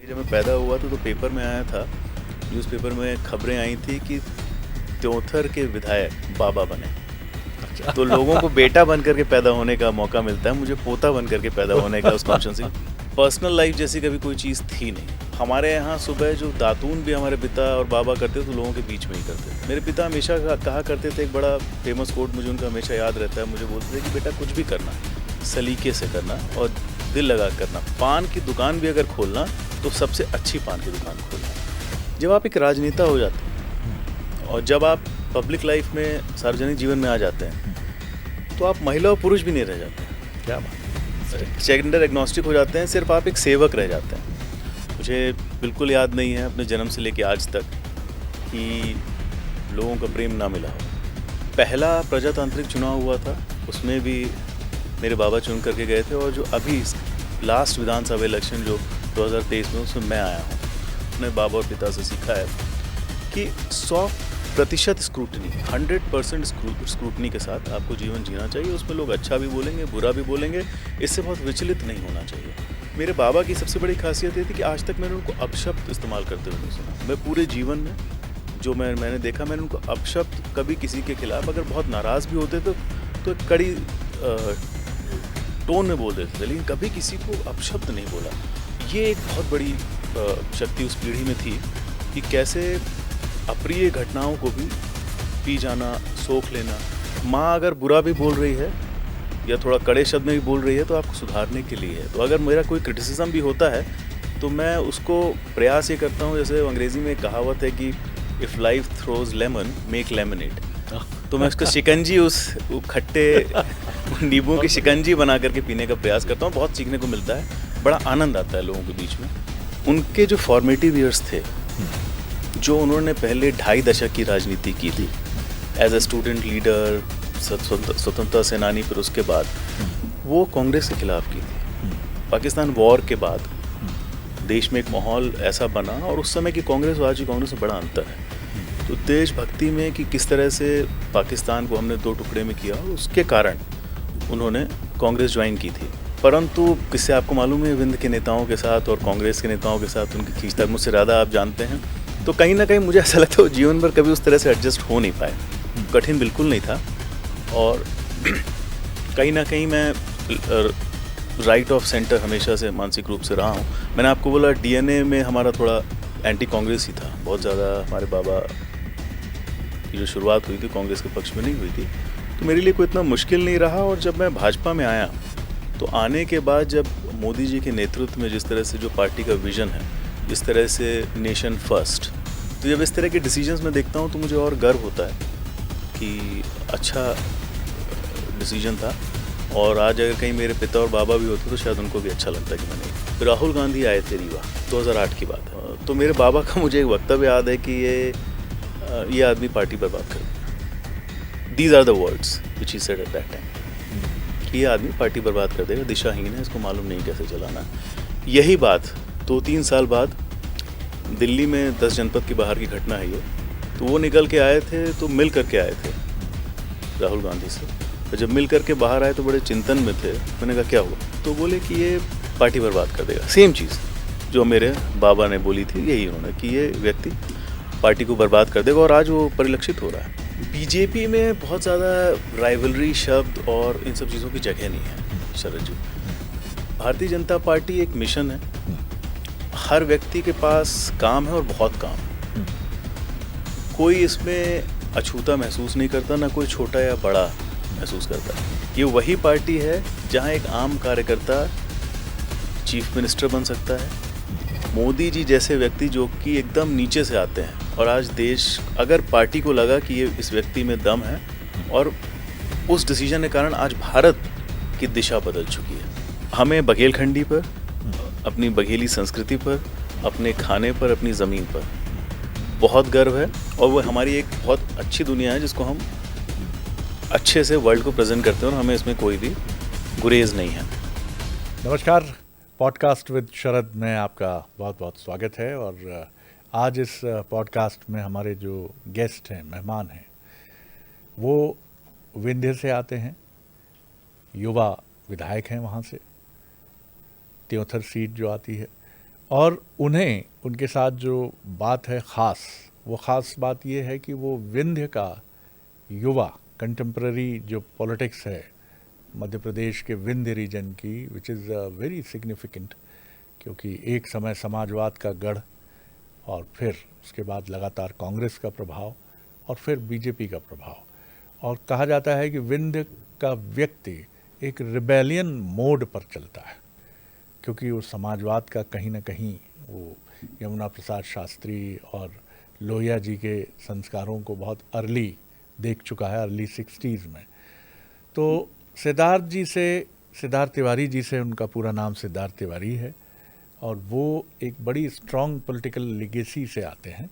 जब मैं पैदा हुआ तो पेपर में आया था, न्यूज़पेपर में खबरें आई थी कि त्योंथर के विधायक बाबा बने। तो लोगों को बेटा बन करके पैदा होने का मौका मिलता है, मुझे पोता बन करके पैदा होने का उस कॉन्शियस। पर्सनल लाइफ जैसी कभी कोई चीज़ थी नहीं। हमारे यहाँ सुबह जो दातून भी हमारे पिता और बाबा करते थे तो लोगों के बीच में ही करते थे। मेरे पिता हमेशा कहा करते थे, एक बड़ा फेमस कोट मुझे उनका हमेशा याद रहता है, मुझे बोलते थे कि बेटा कुछ भी करना सलीके से करना और दिल लगा करना। पान की दुकान भी अगर खोलना तो सबसे अच्छी पान की दुकान खोलना। जब आप एक राजनेता हो जाते हैं और जब आप पब्लिक लाइफ में सार्वजनिक जीवन में आ जाते हैं तो आप महिला और पुरुष भी नहीं रह जाते हैं। क्या बात, जेंडर एग्नोस्टिक हो जाते हैं, सिर्फ आप एक सेवक रह जाते हैं। मुझे बिल्कुल याद नहीं है अपने जन्म से लेके आज तक कि लोगों का प्रेम ना मिला हो। पहला प्रजातांत्रिक चुनाव हुआ था, उसमें भी मेरे बाबा चुन करके गए थे, और जो अभी लास्ट विधानसभा इलेक्शन जो 2023 में, उसमें मैं आया हूँ। अपने बाबा और पिता से सीखा है कि 100% स्क्रूटनी, 100% स्क्रूटनी के साथ आपको जीवन जीना चाहिए। उसमें लोग अच्छा भी बोलेंगे, बुरा भी बोलेंगे, इससे बहुत विचलित नहीं होना चाहिए। मेरे बाबा की सबसे बड़ी खासियत ये थी कि आज तक मैंने उनको अपशब्द इस्तेमाल करते हुए नहीं सुना। मैं पूरे जीवन में जो मैंने देखा, मैंने उनको अपशब्द कभी किसी के खिलाफ अगर बहुत नाराज़ भी होते तो एक कड़ी टोन में बोल देते थे, लेकिन कभी किसी को अपशब्द नहीं बोला। ये एक बहुत बड़ी शक्ति उस पीढ़ी में थी कि कैसे अप्रिय घटनाओं को भी पी जाना, सोख लेना। माँ अगर बुरा भी बोल रही है या थोड़ा कड़े शब्द में भी बोल रही है तो आपको सुधारने के लिए है। तो अगर मेरा कोई क्रिटिसिज्म भी होता है तो मैं उसको प्रयास ये करता हूँ, जैसे अंग्रेज़ी में एक कहावत है कि if life throws lemon make lemonade. तो मैं उसका शिकंजी, उस खट्टे नींबू की शिकंजी बना करके पीने का प्रयास करता हूँ। बहुत सीखने को मिलता है, बड़ा आनंद आता है लोगों के बीच में। उनके जो फॉर्मेटिव ईयर्स थे, जो उन्होंने पहले 2.5 दशक की राजनीति की थी एज ए स्टूडेंट लीडर, स्वतंत्रता सेनानी, फिर उसके बाद वो कांग्रेस के खिलाफ की थी। पाकिस्तान वॉर के बाद देश में एक माहौल ऐसा बना, और उस समय की कांग्रेस और आज की कांग्रेस में बड़ा अंतर है। तो देशभक्ति में कि किस तरह से पाकिस्तान को हमने 2 टुकड़े में किया, और उसके कारण उन्होंने कांग्रेस ज्वाइन की थी। परंतु किससे आपको मालूम है, विंध्य के नेताओं के साथ और कांग्रेस के नेताओं के साथ उनकी खींचतान मुझसे ज़्यादा आप जानते हैं। तो कहीं ना कहीं मुझे ऐसा लगता है वो जीवन भर कभी उस तरह से एडजस्ट हो नहीं पाए। कठिन बिल्कुल नहीं था, और कहीं ना कहीं मैं राइट ऑफ सेंटर हमेशा से मानसिक रूप से रहा हूँ। मैंने आपको बोला डीएनए में हमारा थोड़ा एंटी कांग्रेस ही था। बहुत ज़्यादा हमारे बाबा की जो शुरुआत हुई थी कांग्रेस के पक्ष में नहीं हुई थी, तो मेरे लिए कोई इतना मुश्किल नहीं रहा। और जब मैं भाजपा में आया तो आने के बाद जब मोदी जी के नेतृत्व में जिस तरह से जो पार्टी का विज़न है, जिस तरह से नेशन फर्स्ट, तो जब इस तरह के डिसीजंस में देखता हूँ तो मुझे और गर्व होता है कि अच्छा डिसीजन था। और आज अगर कहीं मेरे पिता और बाबा भी होते तो शायद उनको भी अच्छा लगता कि मैंने। फिर राहुल गांधी आए थे रीवा, 2008 की बात है। तो मेरे बाबा का मुझे एक वक्तव्य याद है कि ये आदमी पार्टी बर्बाद कर, these are the words which he said at that time, कि ये आदमी पार्टी बर्बाद कर देगा, दिशाहीन है, इसको मालूम नहीं कैसे चलाना है। यही बात 2-3 साल बाद दिल्ली में 10 जनपद की बाहर की घटना है ये, तो वो निकल के आए थे, तो मिल करके आए थे राहुल गांधी से। तो जब मिल करके बाहर आए तो बड़े चिंतन में थे। मैंने कहा क्या हुआ, तो बोले कि ये पार्टी बर्बाद कर देगा। सेम चीज़ जो मेरे बाबा ने बोली थी, यही उन्होंने, कि ये व्यक्ति पार्टी को बर्बाद कर देगा, और आज वो परिलक्षित हो रहा है। बीजेपी में बहुत ज़्यादा राइवलरी शब्द और इन सब चीज़ों की जगह नहीं है शरद जी। भारतीय जनता पार्टी एक मिशन है, हर व्यक्ति के पास काम है और बहुत काम है। कोई इसमें अछूता महसूस नहीं करता, ना कोई छोटा या बड़ा महसूस करता है। ये वही पार्टी है जहां एक आम कार्यकर्ता चीफ मिनिस्टर बन सकता है। मोदी जी जैसे व्यक्ति जो कि एकदम नीचे से आते हैं, और आज देश, अगर पार्टी को लगा कि ये इस व्यक्ति में दम है, और उस डिसीजन के कारण आज भारत की दिशा बदल चुकी है। हमें बघेलखंडी पर, अपनी बघेली संस्कृति पर, अपने खाने पर, अपनी ज़मीन पर बहुत गर्व है, और वो हमारी एक बहुत अच्छी दुनिया है जिसको हम अच्छे से वर्ल्ड को प्रेजेंट करते हैं, और हमें इसमें कोई भी गुरेज नहीं है। नमस्कार, पॉडकास्ट विद शरद में आपका बहुत बहुत स्वागत है। और आज इस पॉडकास्ट में हमारे जो गेस्ट हैं, मेहमान हैं, वो विंध्य से आते हैं, युवा विधायक हैं वहाँ से, त्योंथर सीट जो आती है, और उन्हें उनके साथ जो बात है ख़ास, वो ख़ास बात ये है कि वो विंध्य का युवा कंटेम्प्ररी जो पॉलिटिक्स है मध्य प्रदेश के विंध्य रीजन की, विच इज़ वेरी सिग्निफिकेंट, क्योंकि एक समय समाजवाद का गढ़ और फिर उसके बाद लगातार कांग्रेस का प्रभाव और फिर बीजेपी का प्रभाव, और कहा जाता है कि विंध्य का व्यक्ति एक रिबेलियन मोड पर चलता है, क्योंकि वो समाजवाद का कहीं ना कहीं वो यमुना प्रसाद शास्त्री और लोहिया जी के संस्कारों को बहुत अर्ली देख चुका है, अर्ली 60s में। तो सिद्धार्थ तिवारी जी से, उनका पूरा नाम सिद्धार्थ तिवारी है, और वो एक बड़ी स्ट्रॉन्ग पॉलिटिकल लिगेसी से आते हैं,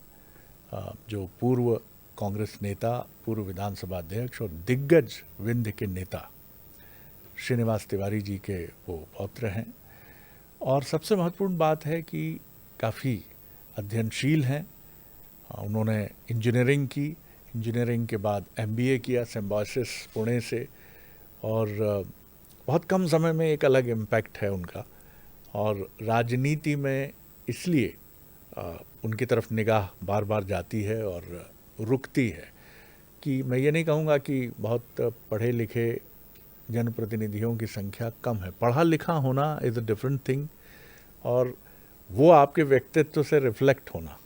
जो पूर्व कांग्रेस नेता, पूर्व विधानसभा अध्यक्ष और दिग्गज विंध्य के नेता श्रीनिवास तिवारी जी के वो पौत्र हैं। और सबसे महत्वपूर्ण बात है कि काफ़ी अध्ययनशील हैं। उन्होंने इंजीनियरिंग की, इंजीनियरिंग के बाद MBA किया सिम्बायोसिस पुणे से, और बहुत कम समय में एक अलग इम्पैक्ट है उनका। और राजनीति में इसलिए उनकी तरफ निगाह बार बार जाती है और रुकती है कि मैं ये नहीं कहूँगा कि बहुत पढ़े लिखे जनप्रतिनिधियों की संख्या कम है, पढ़ा लिखा होना इज़ अ डिफरेंट थिंग, और वो आपके व्यक्तित्व से रिफ्लेक्ट होना,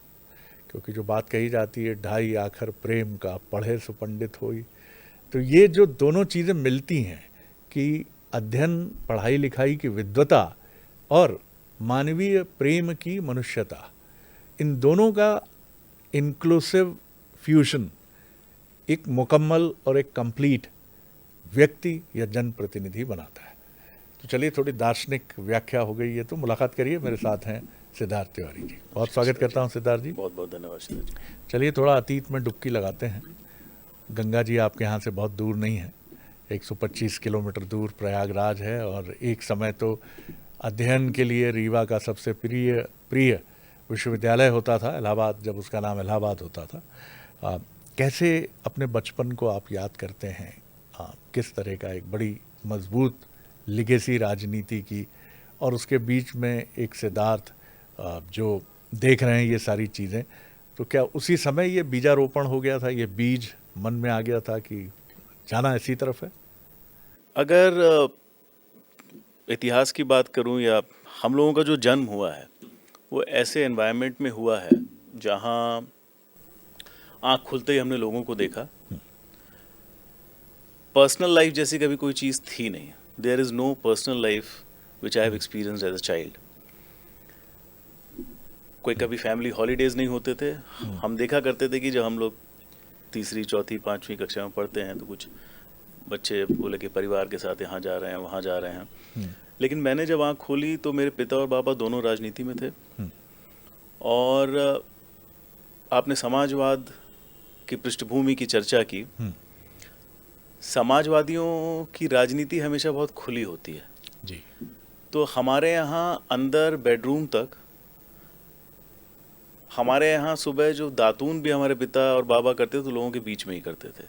क्योंकि जो बात कही जाती है ढाई आखर प्रेम का, पढ़े सो पंडित होई, तो ये जो दोनों चीज़ें मिलती हैं कि अध्ययन, पढ़ाई लिखाई की विद्वता और मानवीय प्रेम की मनुष्यता, इन दोनों का इंक्लूसिव फ्यूजन एक मुकम्मल और एक कंप्लीट व्यक्ति या जनप्रतिनिधि बनाता है। तो चलिए, थोड़ी दार्शनिक व्याख्या हो गई है, तो मुलाकात करिए, मेरे साथ हैं सिद्धार्थ तिवारी जी। बहुत स्वागत करता हूं सिद्धार्थ जी। बहुत बहुत धन्यवाद जी। चलिए थोड़ा अतीत में डुबकी लगाते हैं। गंगा जी आपके यहाँ से बहुत दूर नहीं है, 125 किलोमीटर दूर प्रयागराज है, और एक समय तो अध्ययन के लिए रीवा का सबसे प्रिय विश्वविद्यालय होता था, इलाहाबाद, जब उसका नाम इलाहाबाद होता था। कैसे अपने बचपन को आप याद करते हैं? किस तरह का एक बड़ी मजबूत लिगेसी राजनीति की, और उसके बीच में एक सिद्धार्थ जो देख रहे हैं ये सारी चीज़ें, तो क्या उसी समय ये बीजारोपण हो गया था, ये बीज मन में आ गया था कि जाना इसी तरफ है? अगर इतिहास की बात करूं, या हम लोगों का जो जन्म हुआ है वो ऐसे एनवायरनमेंट में हुआ है जहां आँख खुलते ही हमने लोगों को देखा। पर्सनल लाइफ जैसी कभी कोई चीज़ थी नहीं। There is no personal life which I have experienced as a child. कोई कभी फैमिली हॉलीडेज नहीं होते थे। हम देखा करते थे कि जब हम लोग तीसरी, चौथी, 5वीं कक्षा में पढ़ते हैं तो कुछ बच्चे बोले कि परिवार के साथ यहाँ जा रहे हैं, वहाँ जा रहे हैं। लेकिन मैंने जब आँख खोली तो मेरे पिता और पापा दोनों राजनीति में थे। और आपने समाजवाद की पृष्ठभूमि की चर्चा की। समाजवादियों की राजनीति हमेशा बहुत खुली होती है जी। तो हमारे यहाँ अंदर बेडरूम तक, हमारे यहाँ सुबह जो दातून भी हमारे पिता और बाबा करते थे तो लोगों के बीच में ही करते थे।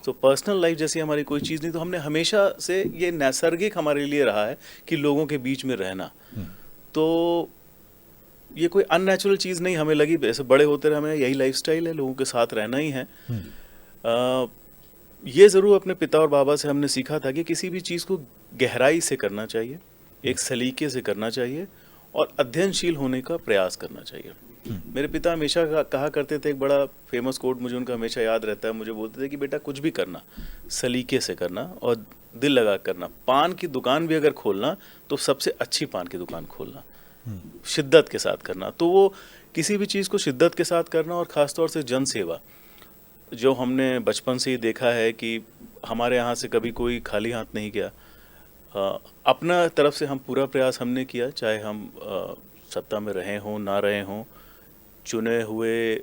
तो पर्सनल लाइफ जैसी हमारी कोई चीज़ नहीं। तो हमने हमेशा से, ये नैसर्गिक हमारे लिए रहा है कि लोगों के बीच में रहना। तो ये कोई अननेचुरल चीज़ नहीं हमें लगी। ऐसे बड़े होते रहे, हमें यही लाइफस्टाइल है, लोगों के साथ रहना ही है। ये ज़रूर अपने पिता और बाबा से हमने सीखा था कि किसी भी चीज़ को गहराई से करना चाहिए, एक सलीके से करना चाहिए और अध्ययनशील होने का प्रयास करना चाहिए। मेरे पिता हमेशा कहा करते थे, एक बड़ा फेमस कोट मुझे उनका हमेशा याद रहता है, मुझे बोलते थे कि बेटा कुछ भी करना सलीके से करना और दिल लगा करना। पान की दुकान भी अगर खोलना तो सबसे अच्छी पान की दुकान खोलना, शिद्दत के साथ करना। तो वो किसी भी चीज़ को शिद्दत के साथ करना, और ख़ासतौर से जन सेवा, जो हमने बचपन से ही देखा है कि हमारे यहाँ से कभी कोई खाली हाथ नहीं गया। अपना तरफ से हम पूरा प्रयास हमने किया, चाहे हम सत्ता में रहे हों ना रहे हों, चुने हुए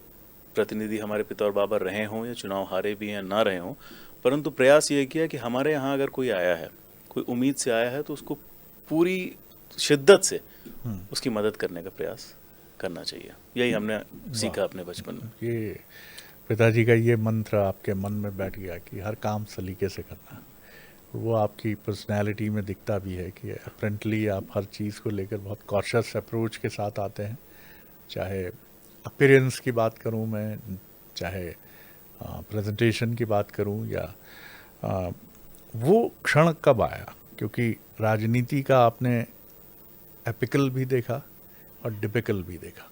प्रतिनिधि हमारे पिता और बाबा रहे हों या चुनाव हारे भी हैं ना रहे हों, परंतु प्रयास ये किया कि हमारे यहाँ अगर कोई आया है, कोई उम्मीद से आया है, तो उसको पूरी शिद्दत से उसकी मदद करने का प्रयास करना चाहिए। यही हमने सीखा अपने बचपन में। ये पिताजी का ये मंत्र आपके मन में बैठ गया कि हर काम सलीके से करना, वो आपकी पर्सनैलिटी में दिखता भी है कि अपेरेंटली आप हर चीज़ को लेकर बहुत कॉशियस अप्रोच के साथ आते हैं, चाहे अपीयरेंस की बात करूं मैं, चाहे प्रेजेंटेशन की बात करूं, या आ, वो क्षण कब आया? क्योंकि राजनीति का आपने एपिकल भी देखा और डिपिकल भी देखा।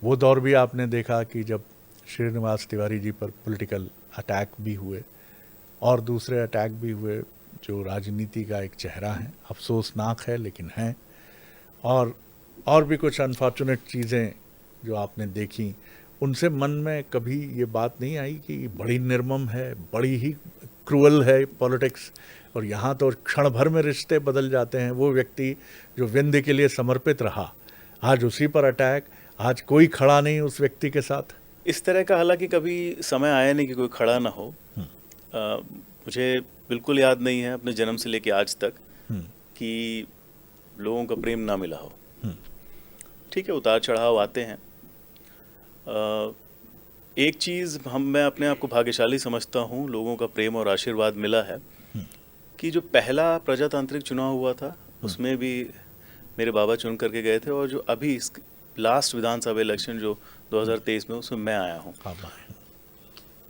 वो दौर भी आपने देखा कि जब श्रीनिवास तिवारी जी पर पॉलिटिकल अटैक भी हुए और दूसरे अटैक भी हुए जो राजनीति का एक चेहरा है, अफसोसनाक है लेकिन है। और भी कुछ अनफॉर्चुनेट चीज़ें जो आपने देखी, उनसे मन में कभी ये बात नहीं आई कि बड़ी निर्मम है, बड़ी ही क्रूअल है पॉलिटिक्स, और यहाँ तो क्षण भर में रिश्ते बदल जाते हैं। वो व्यक्ति जो विंध्य के लिए समर्पित रहा, आज उसी पर अटैक, आज कोई खड़ा नहीं उस व्यक्ति के साथ। इस तरह का हालांकि कभी समय आया नहीं कि कोई खड़ा ना हो। मुझे बिल्कुल याद नहीं है अपने जन्म से लेके आज तक कि लोगों का प्रेम ना मिला हो। ठीक है, उतार चढ़ाव आते हैं। एक चीज़ मैं अपने आप को भाग्यशाली समझता हूँ, लोगों का प्रेम और आशीर्वाद मिला है कि जो पहला प्रजातांत्रिक चुनाव हुआ था उसमें भी मेरे बाबा चुन करके गए थे, और जो अभी लास्ट विधानसभा इलेक्शन जो 2023 में, उसमें मैं आया हूँ।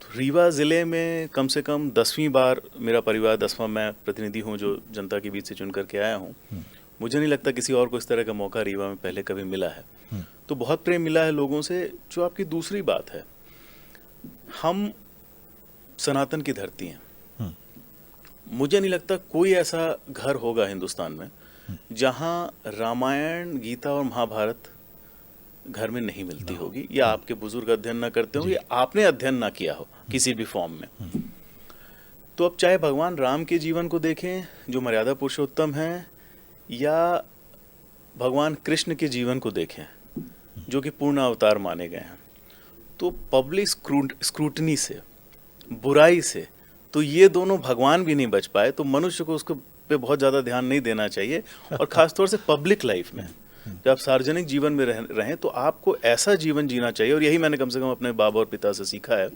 तो रीवा ज़िले में कम से कम 10वीं बार मेरा परिवार, 10वां मैं प्रतिनिधि हूँ जो जनता के बीच से चुन करके आया हूँ। मुझे नहीं लगता किसी और को इस तरह का मौका रीवा में पहले कभी मिला है। तो बहुत प्रेम मिला है लोगों से। जो आपकी दूसरी बात है, हम सनातन की धरती हैं। मुझे नहीं लगता कोई ऐसा घर होगा हिंदुस्तान में जहाँ रामायण, गीता और महाभारत घर में नहीं मिलती होगी, या आपके बुजुर्ग अध्ययन ना करते हो, या आपने अध्ययन ना किया हो किसी भी फॉर्म में। तो अब चाहे भगवान राम के जीवन को देखें जो मर्यादा पुरुषोत्तम हैं, या भगवान कृष्ण के जीवन को देखें जो कि पूर्ण अवतार माने गए हैं, तो पब्लिक स्क्रूटनी से, बुराई से, तो ये दोनों भगवान भी नहीं बच पाए। तो मनुष्य को उसको पे बहुत ज़्यादा ध्यान नहीं देना चाहिए, और ख़ासतौर से पब्लिक लाइफ में जब आप सार्वजनिक जीवन में रहें तो आपको ऐसा जीवन जीना चाहिए। और यही मैंने कम से कम अपने बाबा और पिता से सीखा है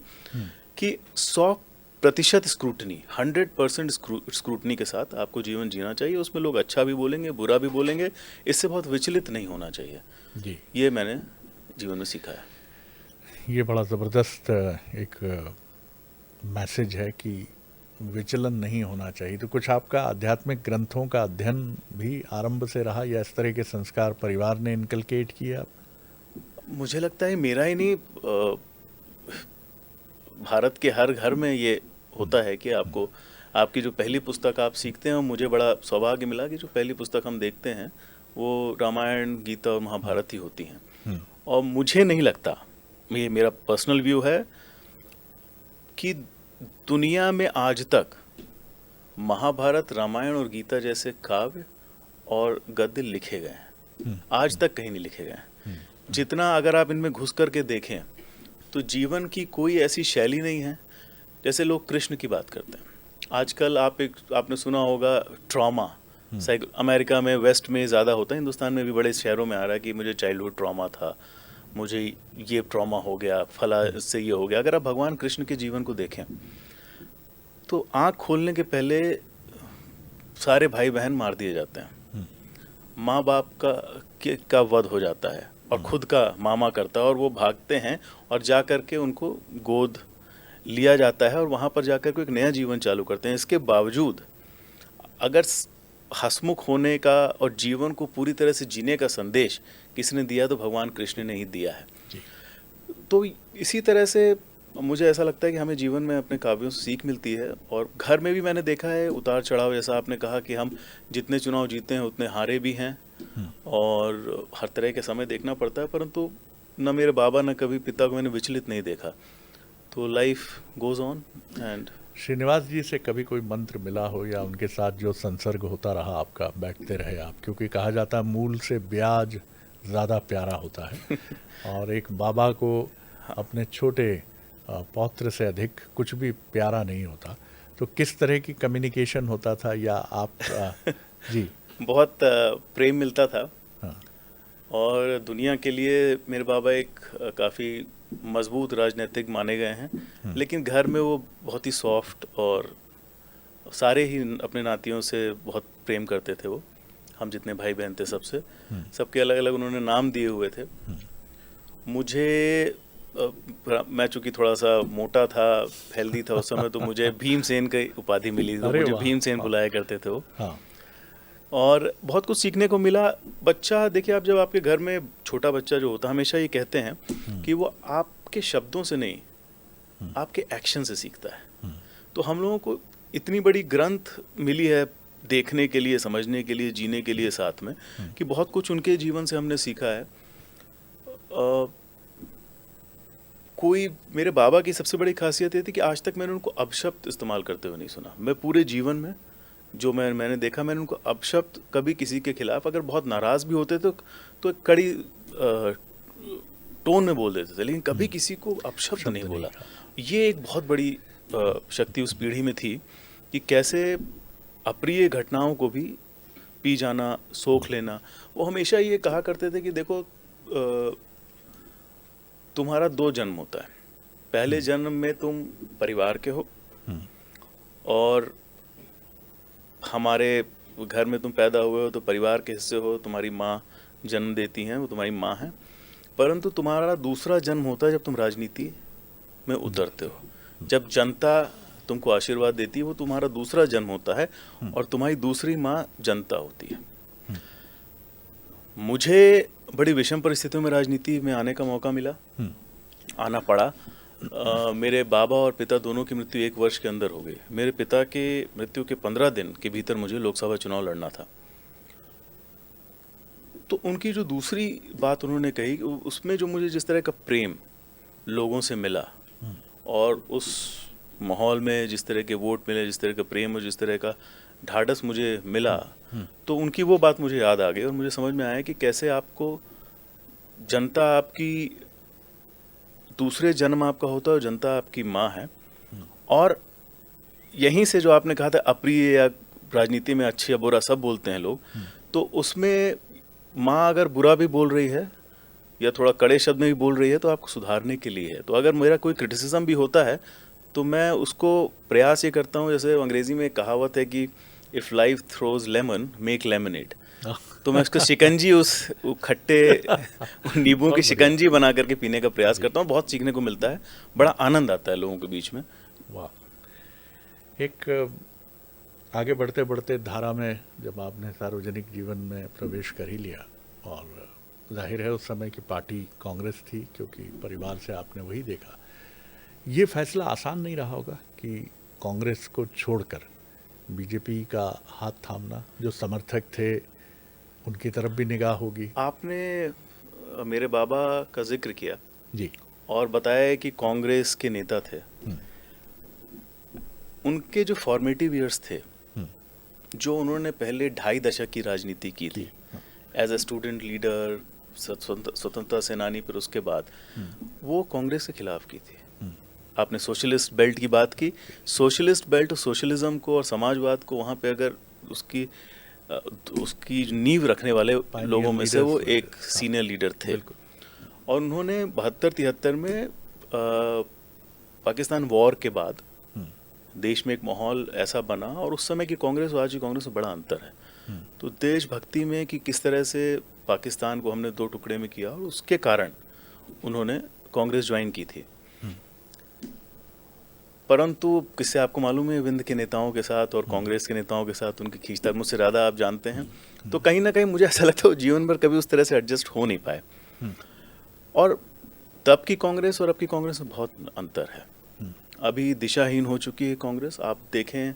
कि 100% स्क्रूटनी, 100% स्क्रूटनी के साथ आपको जीवन जीना चाहिए। उसमें लोग अच्छा भी बोलेंगे, बुरा भी बोलेंगे, इससे बहुत विचलित नहीं होना चाहिए जी। ये मैंने जीवन में सीखा है। ये बड़ा ज़बरदस्त एक मैसेज है कि विचलन नहीं होना चाहिए। तो कुछ आपका आध्यात्मिक ग्रंथों का अध्ययन भी आरंभ से रहा, या इस तरह के संस्कार परिवार ने इनकलकेट किए आप? मुझे लगता है मेरा ही नहीं, भारत के हर घर में ये होता है कि आपको आपकी जो पहली पुस्तक आप सीखते हैं, मुझे बड़ा सौभाग्य मिला कि जो पहली पुस्तक हम देखते हैं वो रामायण, गीता और महाभारत ही होती हैं। और मुझे नहीं लगता, ये मेरा पर्सनल व्यू है, कि दुनिया में आज तक महाभारत, रामायण और गीता जैसे काव्य और गद्य लिखे गए हैं। आज तक कहीं नहीं लिखे गए हैं। जितना अगर आप इनमें घुस करके देखें तो जीवन की कोई ऐसी शैली नहीं है। जैसे लोग कृष्ण की बात करते हैं आजकल, आपने सुना होगा ट्रॉमा, अमेरिका में, वेस्ट में ज़्यादा होता है, हिंदुस्तान में भी बड़े शहरों में आ रहा है कि मुझे चाइल्डहुड ट्रॉमा था, मुझे ये ट्रॉमा हो गया, फला से ये हो गया। अगर आप भगवान कृष्ण के जीवन को देखें तो आँख खोलने के पहले सारे भाई बहन मार दिए जाते हैं, माँ बाप का वध हो जाता है, और खुद का मामा करता है, और वो भागते हैं और जा कर के उनको गोद लिया जाता है, और वहाँ पर जाकर के एक नया जीवन चालू करते हैं। इसके बावजूद अगर हंसमुख होने का और जीवन को पूरी तरह से जीने का संदेश किसने दिया तो भगवान कृष्ण ने ही दिया है। तो इसी तरह से मुझे ऐसा लगता है कि हमें जीवन में अपने काव्यों से सीख मिलती है। और घर में भी मैंने देखा है उतार चढ़ाव, जैसा आपने कहा कि हम जितने चुनाव जीते हैं उतने हारे भी हैं, और हर तरह के समय देखना पड़ता है, परंतु न मेरे बाबा न कभी पिता को मैंने विचलित नहीं देखा। तो life goes on. And Srinivas ji से कभी कोई मंत्र मिला हो, या उनके साथ जो संसर्ग होता रहा आपका, बैठते रहे आप? क्योंकि कहा जाता है मूल से ब्याज ज़्यादा प्यारा होता है, और एक बाबा को अपने छोटे पौत्र से अधिक कुछ भी प्यारा नहीं होता। तो किस तरह की कम्युनिकेशन होता था, या आप जी? बहुत प्रेम मिलता था। हाँ। और दुनिया के लिए मेरे बाबा एक काफ़ी मजबूत राजनीतिक माने गए हैं, लेकिन घर में वो बहुत ही सॉफ्ट और सारे ही अपने नातियों से बहुत प्रेम करते थे वो, हम जितने भाई बहन थे सबसे, सबके अलग अलग उन्होंने नाम दिए हुए थे। मुझे मैं चूंकि थोड़ा सा मोटा था, हेल्दी था उस समय, तो मुझे भीमसेन की उपाधि मिली, तो अरे मुझे वाह, भीमसेन वाह। बुलाया करते थे वो। हाँ। और बहुत कुछ सीखने को मिला। बच्चा, देखिए आप जब आपके घर में छोटा बच्चा जो होता है, हमेशा ये कहते हैं कि वो आपके शब्दों से नहीं, आपके एक्शन से सीखता है। तो हम लोगों को इतनी बड़ी ग्रंथ मिली है देखने के लिए, समझने के लिए, जीने के लिए साथ में, कि बहुत कुछ उनके जीवन से हमने सीखा है। कोई, मेरे बाबा की सबसे बड़ी खासियत ये थी कि आज तक मैंने उनको अपशब्द इस्तेमाल करते हुए नहीं सुना। मैं पूरे जीवन में जो मैंने देखा, मैंने उनको अपशब्द कभी किसी के खिलाफ, अगर बहुत नाराज़ भी होते तो एक कड़ी टोन में बोल देते थे, लेकिन कभी किसी को अपशब्द नहीं बोला। ये एक बहुत बड़ी शक्ति उस पीढ़ी में थी कि कैसे अप्रिय घटनाओं को भी पी जाना, सोख लेना। वो हमेशा ये कहा करते थे कि देखो, तुम्हारा 2 जन्म होता है। पहले जन्म में तुम परिवार के हो, और हमारे घर में तुम पैदा हुए हो तो परिवार के हिस्से हो, तुम्हारी माँ जन्म देती हैं, वो तुम्हारी माँ है। परंतु तुम्हारा दूसरा जन्म होता है जब तुम राजनीति में उतरते हो, जब जनता तुमको आशीर्वाद देती है, वो तुम्हारा दूसरा जन्म होता है, और तुम्हारी दूसरी माँ जनता होती है। मुझे बड़ी विषम परिस्थितियों में राजनीति में आने का मौका मिला, आना पड़ा। मेरे बाबा और पिता दोनों की मृत्यु 1 वर्ष के अंदर हो गई। मेरे पिता के मृत्यु के 15 दिन के भीतर मुझे लोकसभा चुनाव लड़ना था। तो उनकी जो दूसरी बात उन्होंने कही, उसमें जो मुझे जिस तरह का प्रेम लोगों से मिला, और उस माहौल में जिस तरह के वोट मिले, जिस तरह का प्रेम और जिस तरह का ढाढ़स मुझे मिला, तो उनकी वो बात मुझे याद आ गई, और मुझे समझ में आया कि कैसे आपको जनता आपकी दूसरे जन्म आपका होता है, और जनता आपकी माँ है। और यहीं से जो आपने कहा था अप्रिय, या राजनीति में अच्छी या बुरा सब बोलते हैं लोग, तो उसमें माँ अगर बुरा भी बोल रही है या थोड़ा कड़े शब्द में भी बोल रही है, तो आपको सुधारने के लिए है। तो अगर मेरा कोई क्रिटिसिज्म भी होता है, तो मैं उसको प्रयास ये करता हूँ, जैसे अंग्रेजी में एक कहावत है कि if life throws lemon make lemonade, तो मैं उसको शिकंजी, उस खट्टे नींबू की शिकंजी बना करके पीने का प्रयास करता हूँ। बहुत सीखने को मिलता है, बड़ा आनंद आता है लोगों के बीच में। वाह। एक आगे बढ़ते बढ़ते धारा में जब आपने सार्वजनिक जीवन में प्रवेश कर ही लिया, और जाहिर है उस समय की पार्टी कांग्रेस थी, क्योंकि परिवार से आपने वही देखा, ये फैसला आसान नहीं रहा होगा कि कांग्रेस को छोड़कर बीजेपी का हाथ थामना। जो समर्थक थे उनकी तरफ भी निगाह होगी। आपने मेरे बाबा का जिक्र किया जी, और बताया कि कांग्रेस के नेता थे। उनके जो फॉर्मेटिव ईयर्स थे, जो उन्होंने पहले 2.5 दशक की राजनीति की थी, एज ए स्टूडेंट लीडर, स्वतंत्रता सेनानी, फिर उसके बाद वो कांग्रेस के खिलाफ की थी। आपने सोशलिस्ट बेल्ट की बात की, सोशलिस्ट बेल्ट, सोशलिज्म को और समाजवाद को वहाँ पे अगर उसकी नींव रखने वाले लोगों में से वो एक सीनियर लीडर थे। और उन्होंने 72-73 में पाकिस्तान वॉर के बाद देश में एक माहौल ऐसा बना, और उस समय की कांग्रेस और आज की कांग्रेस में बड़ा अंतर है। तो देशभक्ति में कि किस तरह से पाकिस्तान को हमने 2 टुकड़े में किया, और उसके कारण उन्होंने कांग्रेस ज्वाइन की थी। परंतु किससे आपको मालूम है, विंध्य के नेताओं के साथ और कांग्रेस के नेताओं के साथ उनकी खींचतान मुझसे ज़्यादा आप जानते हैं, तो कहीं ना कहीं मुझे ऐसा लगता है वो जीवन भर कभी उस तरह से एडजस्ट हो नहीं पाए। और तब की कांग्रेस और अब की कांग्रेस में बहुत अंतर है। अभी दिशाहीन हो चुकी है कांग्रेस, आप देखें,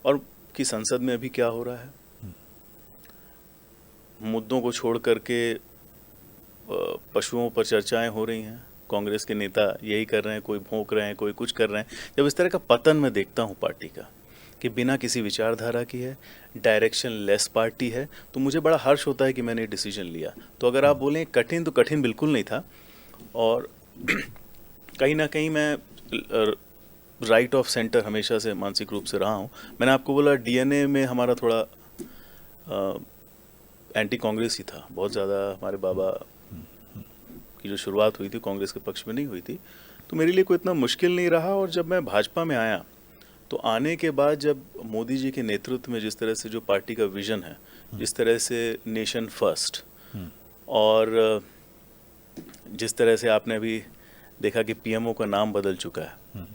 और कि संसद में अभी क्या हो रहा है, मुद्दों को छोड़ करके पशुओं पर चर्चाएं हो रही हैं। कांग्रेस के नेता यही कर रहे हैं, कोई भौंक रहे हैं, कोई कुछ कर रहे हैं। जब इस तरह का पतन मैं देखता हूं पार्टी का, कि बिना किसी विचारधारा की है, डायरेक्शन लेस पार्टी है, तो मुझे बड़ा हर्ष होता है कि मैंने डिसीजन लिया। तो अगर आप बोलें कठिन, तो कठिन बिल्कुल नहीं था। और कहीं ना कहीं मैं राइट ऑफ सेंटर हमेशा से मानसिक रूप से रहा हूँ। मैंने आपको बोला डीएनए में हमारा थोड़ा एंटी कांग्रेस ही था, बहुत ज़्यादा। हमारे बाबा की जो शुरुआत हुई थी कांग्रेस के पक्ष में नहीं हुई थी, तो मेरे लिए कोई इतना मुश्किल नहीं रहा। और जब मैं भाजपा में आया तो आने के बाद जब मोदी जी के नेतृत्व में जिस तरह से जो पार्टी का विजन है, जिस तरह से नेशन फर्स्ट, और जिस तरह से आपने अभी देखा कि पीएमओ का नाम बदल चुका है,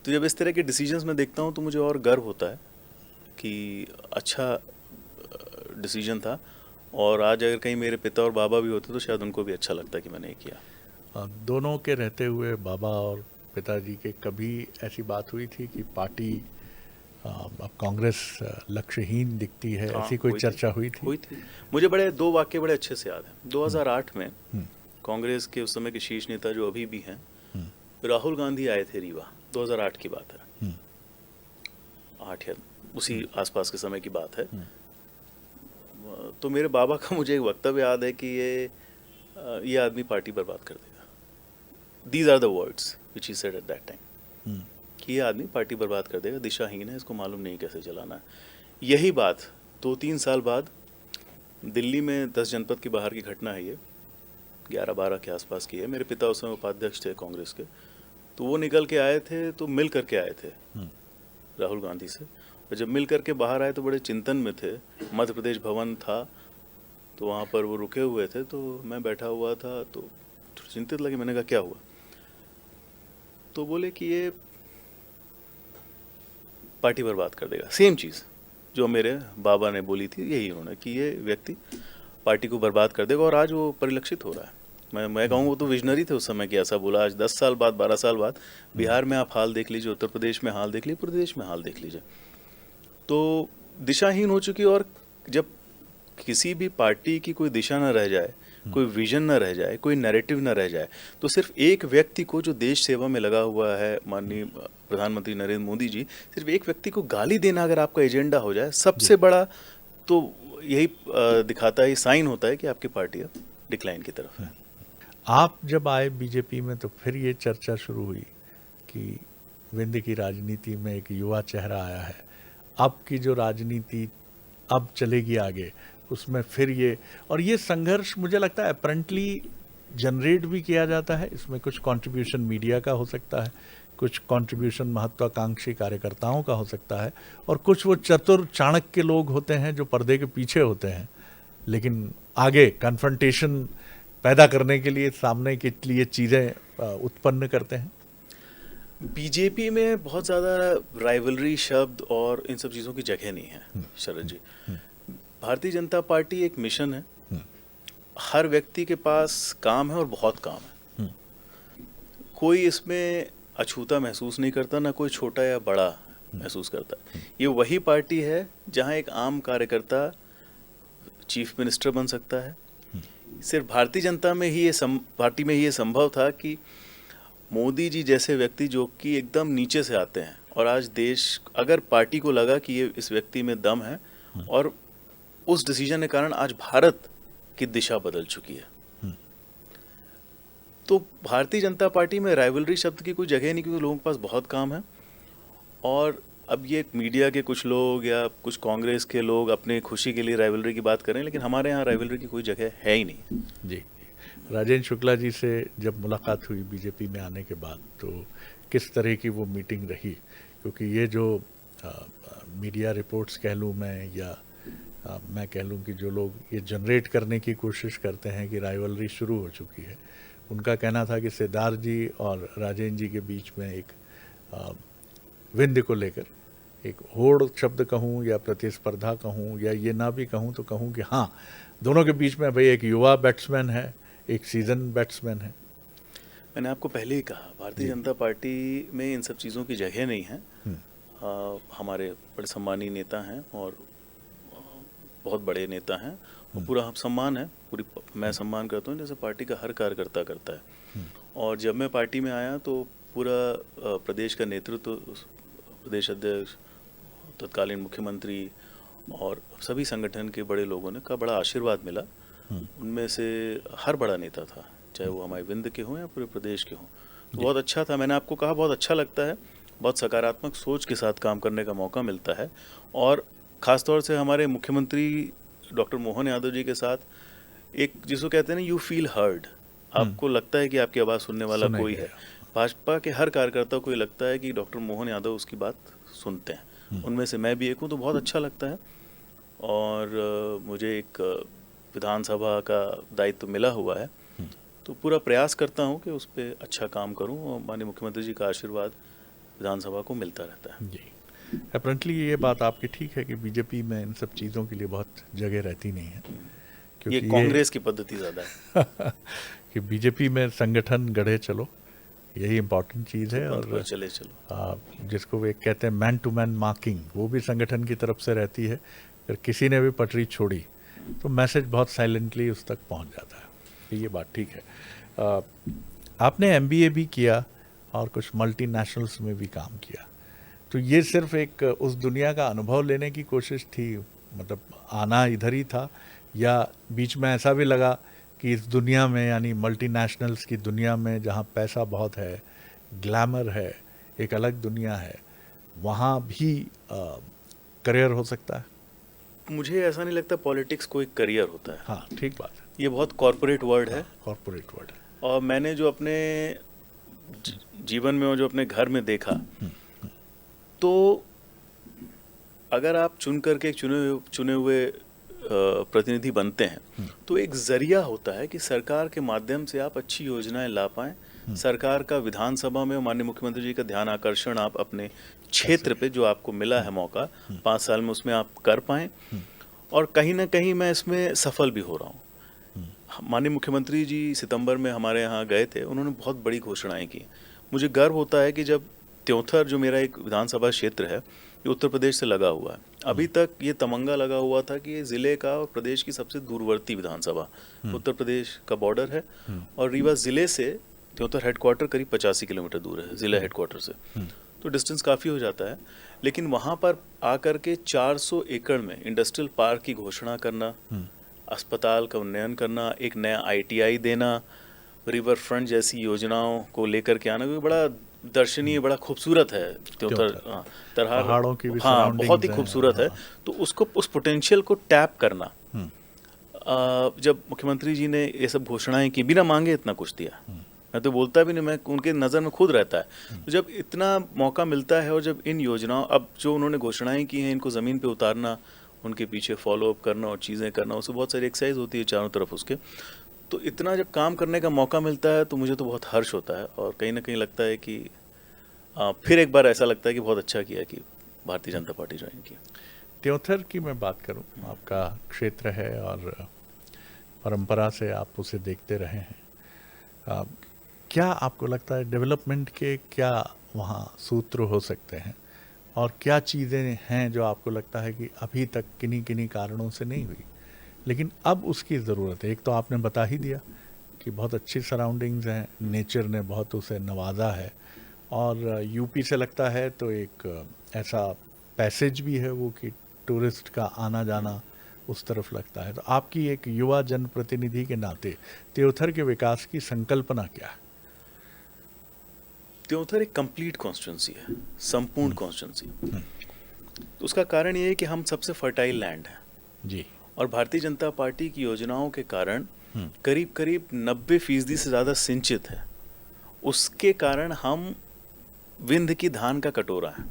तो जब इस तरह के डिसीजंस में देखता हूँ तो मुझे और गर्व होता है कि अच्छा डिसीजन था। और आज अगर कहीं मेरे पिता और बाबा भी होते तो शायद उनको भी अच्छा लगता कि मैंने ये किया। दोनों के रहते हुए बाबा और पिताजी के कभी ऐसी बात हुई थी कि पार्टी अब कांग्रेस लक्ष्यहीन दिखती है, हाँ, ऐसी कोई चर्चा हुई थी? हुई थी। मुझे दो वाक्य बड़े अच्छे से याद हैं। 2008 में कांग्रेस के उस समय के शीर्ष नेता जो अभी भी हैं, राहुल गांधी आए थे रीवा, 2008 की बात है, 8 या उसी आसपास के समय की बात है। तो मेरे बाबा का मुझे एक वक्तव्य याद है कि ये आदमी पार्टी बर्बाद कर देगा। These are the words which he said at that time, कि ये आदमी पार्टी बर्बाद कर देगा, दिशाहीन है, इसको मालूम नहीं कैसे चलाना है। यही बात 2-3 साल बाद दिल्ली में 10 जनपद की बाहर की घटना है, ये 11-12 के आसपास की है। मेरे पिता उस समय उपाध्यक्ष थे कांग्रेस के, तो वो निकल के आए थे, तो मिल करके आए थे राहुल गांधी से। और जब मिल करके बाहर आए तो बड़े चिंतन में थे। मध्य प्रदेश भवन था, तो वहाँ पर वो रुके हुए थे, तो मैं बैठा हुआ था, तो चिंतित लगे। मैंने कहा क्या हुआ? तो बोले कि ये पार्टी बर्बाद कर देगा। सेम चीज़ जो मेरे बाबा ने बोली थी, यही उन्होंने, कि ये व्यक्ति पार्टी को बर्बाद कर देगा। और आज वो परिलक्षित हो रहा है। मैं कहूँ वो तो विजनरी थे उस समय कि ऐसा बोला। आज 10 साल बाद, 12 साल बाद बिहार में आप हाल देख लीजिए, उत्तर प्रदेश में हाल देख लीजिए, पूरे देश में हाल देख लीजिए, तो दिशाहीन हो चुकी। और जब किसी भी पार्टी की कोई दिशा न रह जाए, कोई विजन न रह जाए, कोई नैरेटिव न रह जाए, तो सिर्फ एक व्यक्ति को, जो देश सेवा में लगा हुआ है, माननीय प्रधानमंत्री नरेंद्र मोदी जी, सिर्फ एक व्यक्ति को गाली देना अगर आपका एजेंडा हो जाए, सबसे बड़ा तो यही दिखाता है, साइन होता है कि आपकी पार्टी अब डिक्लाइन की तरफ है। आप जब आए बीजेपी में तो फिर ये चर्चा शुरू हुई कि विंध्य की राजनीति में एक युवा चेहरा आया है, अब की जो राजनीति अब चलेगी आगे, उसमें फिर ये संघर्ष मुझे लगता है अपेरेंटली जनरेट भी किया जाता है। इसमें कुछ कंट्रीब्यूशन मीडिया का हो सकता है, कुछ कंट्रीब्यूशन महत्वाकांक्षी कार्यकर्ताओं का हो सकता है, और कुछ वो चतुर चाणक्य लोग होते हैं जो पर्दे के पीछे होते हैं, लेकिन आगे कन्फ्रंटेशन पैदा करने के लिए, सामने के लिए चीज़ें उत्पन्न करते हैं। बीजेपी में बहुत ज़्यादा राइवलरी शब्द और इन सब चीज़ों की जगह नहीं है शरद जी। भारतीय जनता पार्टी एक मिशन है। हर व्यक्ति के पास काम है और बहुत काम है। कोई इसमें अछूता महसूस नहीं करता, ना कोई छोटा या बड़ा महसूस करता। ये वही पार्टी है जहां एक आम कार्यकर्ता चीफ मिनिस्टर बन सकता है। सिर्फ भारतीय जनता में ही पार्टी में ही ये संभव था कि मोदी जी जैसे व्यक्ति जो कि एकदम नीचे से आते हैं, और आज देश, अगर पार्टी को लगा कि ये इस व्यक्ति में दम है, और उस डिसीजन के कारण आज भारत की दिशा बदल चुकी है। तो भारतीय जनता पार्टी में राइवलरी शब्द की कोई जगह नहीं, क्योंकि लोगों के पास बहुत काम है। और अब ये मीडिया के कुछ लोग या कुछ कांग्रेस के लोग अपने खुशी के लिए राइवलरी की बात करें, लेकिन हमारे यहाँ राइवलरी की कोई जगह है ही नहीं। जी, राजेंद्र शुक्ला जी से जब मुलाकात हुई बीजेपी में आने के बाद, तो किस तरह की वो मीटिंग रही? क्योंकि ये जो मीडिया रिपोर्ट्स कह लूँ मैं, या मैं कह लूँ कि जो लोग ये जनरेट करने की कोशिश करते हैं कि राइवलरी शुरू हो चुकी है, उनका कहना था कि सिद्धार्थ जी और राजेंद्र जी के बीच में एक विंध्य को लेकर एक होड़ शब्द कहूँ या प्रतिस्पर्धा कहूँ या ये ना भी कहूँ, तो कहूँ कि हाँ, दोनों के बीच में भाई एक युवा बैट्समैन है, एक सीजन बैट्समैन है। मैंने आपको पहले ही कहा, भारतीय जनता पार्टी में इन सब चीज़ों की जगह नहीं है। हमारे बड़े सम्मानीय नेता हैं और बहुत बड़े नेता हैं, और पूरा सम्मान है, मैं सम्मान करता हूँ जैसे पार्टी का हर कार्यकर्ता करता है। और जब मैं पार्टी में आया तो पूरा प्रदेश का नेतृत्व, प्रदेश अध्यक्ष, तत्कालीन मुख्यमंत्री और सभी संगठन के बड़े लोगों ने का बड़ा आशीर्वाद मिला। उनमें से हर बड़ा नेता था, चाहे वो हमारे विंध्य के हों या पूरे प्रदेश के हों, तो बहुत अच्छा था। मैंने आपको कहा बहुत अच्छा लगता है, बहुत सकारात्मक सोच के साथ काम करने का मौका मिलता है। और ख़ासतौर से हमारे मुख्यमंत्री डॉक्टर मोहन यादव जी के साथ एक, जिसको कहते हैं ना, यू फील हर्ड, आपको लगता है कि आपकी आवाज़ सुनने वाला कोई है। भाजपा के हर कार्यकर्ता को ये लगता है कि डॉक्टर मोहन यादव उसकी बात सुनते हैं। उनमें से मैं भी एक हूँ, तो बहुत अच्छा लगता है। और मुझे एक विधानसभा का दायित्व मिला हुआ है, तो पूरा प्रयास करता हूँ कि उस पर अच्छा काम करूँ, और माननीय मुख्यमंत्री जी का आशीर्वाद विधानसभा को मिलता रहता है। जी, अपरेंटली ये बात आपकी ठीक है कि बीजेपी में इन सब चीज़ों के लिए बहुत जगह रहती नहीं है, ये कांग्रेस की पद्धति ज़्यादा है कि बीजेपी में संगठन गढ़े चलो, यही इम्पोर्टेंट चीज़ है। और चले चलो, जिसको वे कहते हैं मैन टू मैन मार्किंग, वो भी संगठन की तरफ से रहती है। अगर किसी ने भी पटरी छोड़ी तो मैसेज बहुत साइलेंटली उस तक पहुंच जाता है, ये बात ठीक है। आपने एमबीए भी किया और कुछ मल्टीनेशनल्स में भी काम किया, तो ये सिर्फ एक उस दुनिया का अनुभव लेने की कोशिश थी, मतलब आना इधर ही था, या बीच में ऐसा भी लगा कि इस दुनिया में, यानी मल्टीनेशनल्स की दुनिया में जहाँ पैसा बहुत है, ग्लैमर है, एक अलग दुनिया है, वहाँ भी करियर हो सकता है? मुझे ऐसा नहीं लगता पॉलिटिक्स को एक करियर होता है। हाँ, ठीक बात है। ये बहुत कॉर्पोरेट वर्ड है, कॉर्पोरेट वर्ड है। और मैंने जो अपने जीवन में और जो अपने घर में देखा, तो अगर आप चुन करके चुने हुए प्रतिनिधि बनते हैं, तो एक जरिया होता है कि सरकार के माध्यम से आप अच्छी योजनाएं ला पाएं, सरकार का विधानसभा में माननीय मुख्यमंत्री जी का ध्यान आकर्षण आप अपने क्षेत्र पे जो आपको मिला है मौका 5 साल में, उसमें आप कर पाएं। और कहीं ना कहीं मैं इसमें सफल भी हो रहा हूँ। माननीय मुख्यमंत्री जी सितंबर में हमारे यहाँ गए थे, उन्होंने बहुत बड़ी घोषणाएं की। मुझे गर्व होता है कि जब त्योंथर, जो मेरा एक विधानसभा क्षेत्र है, ये उत्तर प्रदेश से लगा हुआ है, अभी तक ये तमंगा लगा हुआ था कि ये जिले का और प्रदेश की सबसे दूरवर्ती विधानसभा उत्तर प्रदेश का बॉर्डर है, और रीवा जिले से त्योंतर हेडक्वार्टर करीब 85 किलोमीटर दूर है जिला हेडक्वार्टर से, तो डिस्टेंस काफ़ी हो जाता है। लेकिन वहाँ पर आकर के 400 एकड़ में इंडस्ट्रियल पार्क की घोषणा करना, अस्पताल का उन्नयन करना, एक नया ITI देना, रिवर फ्रंट जैसी योजनाओं को लेकर के आना, बड़ा दर्शनीय, बड़ा खूबसूरत है त्योंतर। तरहार पहाड़ों की भी बहुत ही खूबसूरत है। तो उसको, उस पोटेंशियल को टैप करना, जब मुख्यमंत्री जी ने ये सब घोषणाएं की, बिना मांगे इतना कुछ दिया, मैं तो बोलता भी नहीं, मैं उनके नज़र में खुद रहता है। तो जब इतना मौका मिलता है, और जब इन योजनाओं, अब जो उन्होंने घोषणाएं की हैं, इनको ज़मीन पे उतारना, उनके पीछे फॉलो अप करना और चीज़ें करना, उससे बहुत सारी एक्सरसाइज होती है चारों तरफ उसके। तो इतना जब काम करने का मौका मिलता है, तो मुझे तो बहुत हर्ष होता है, और कहीं ना कहीं लगता है कि फिर एक बार ऐसा लगता है कि बहुत अच्छा किया कि भारतीय जनता पार्टी ज्वाइन की। त्योंथर की मैं बात करूं, आपका क्षेत्र है और परंपरा से आप उसे देखते रहे हैं, क्या आपको लगता है डेवलपमेंट के क्या वहाँ सूत्र हो सकते हैं, और क्या चीज़ें हैं जो आपको लगता है कि अभी तक किन्हीं किन्हीं कारणों से नहीं हुई, लेकिन अब उसकी ज़रूरत है? एक तो आपने बता ही दिया कि बहुत अच्छी सराउंडिंग्स हैं, नेचर ने बहुत उसे नवाजा है, और यूपी से लगता है तो एक ऐसा पैसेज भी है वो कि टूरिस्ट का आना जाना उस तरफ लगता है। तो आपकी एक युवा जनप्रतिनिधि के नाते त्योंथर के विकास की संकल्पना क्या है? त्योंतर एक कंप्लीट कॉन्स्टिट्यूंसी है, संपूर्ण कॉन्स्टिट्यूंसी। तो उसका कारण ये है कि हम सबसे फर्टाइल लैंड है जी, और भारतीय जनता पार्टी की योजनाओं के कारण करीब करीब 90% से ज़्यादा सिंचित है। उसके कारण हम विंध्य की धान का कटोरा है।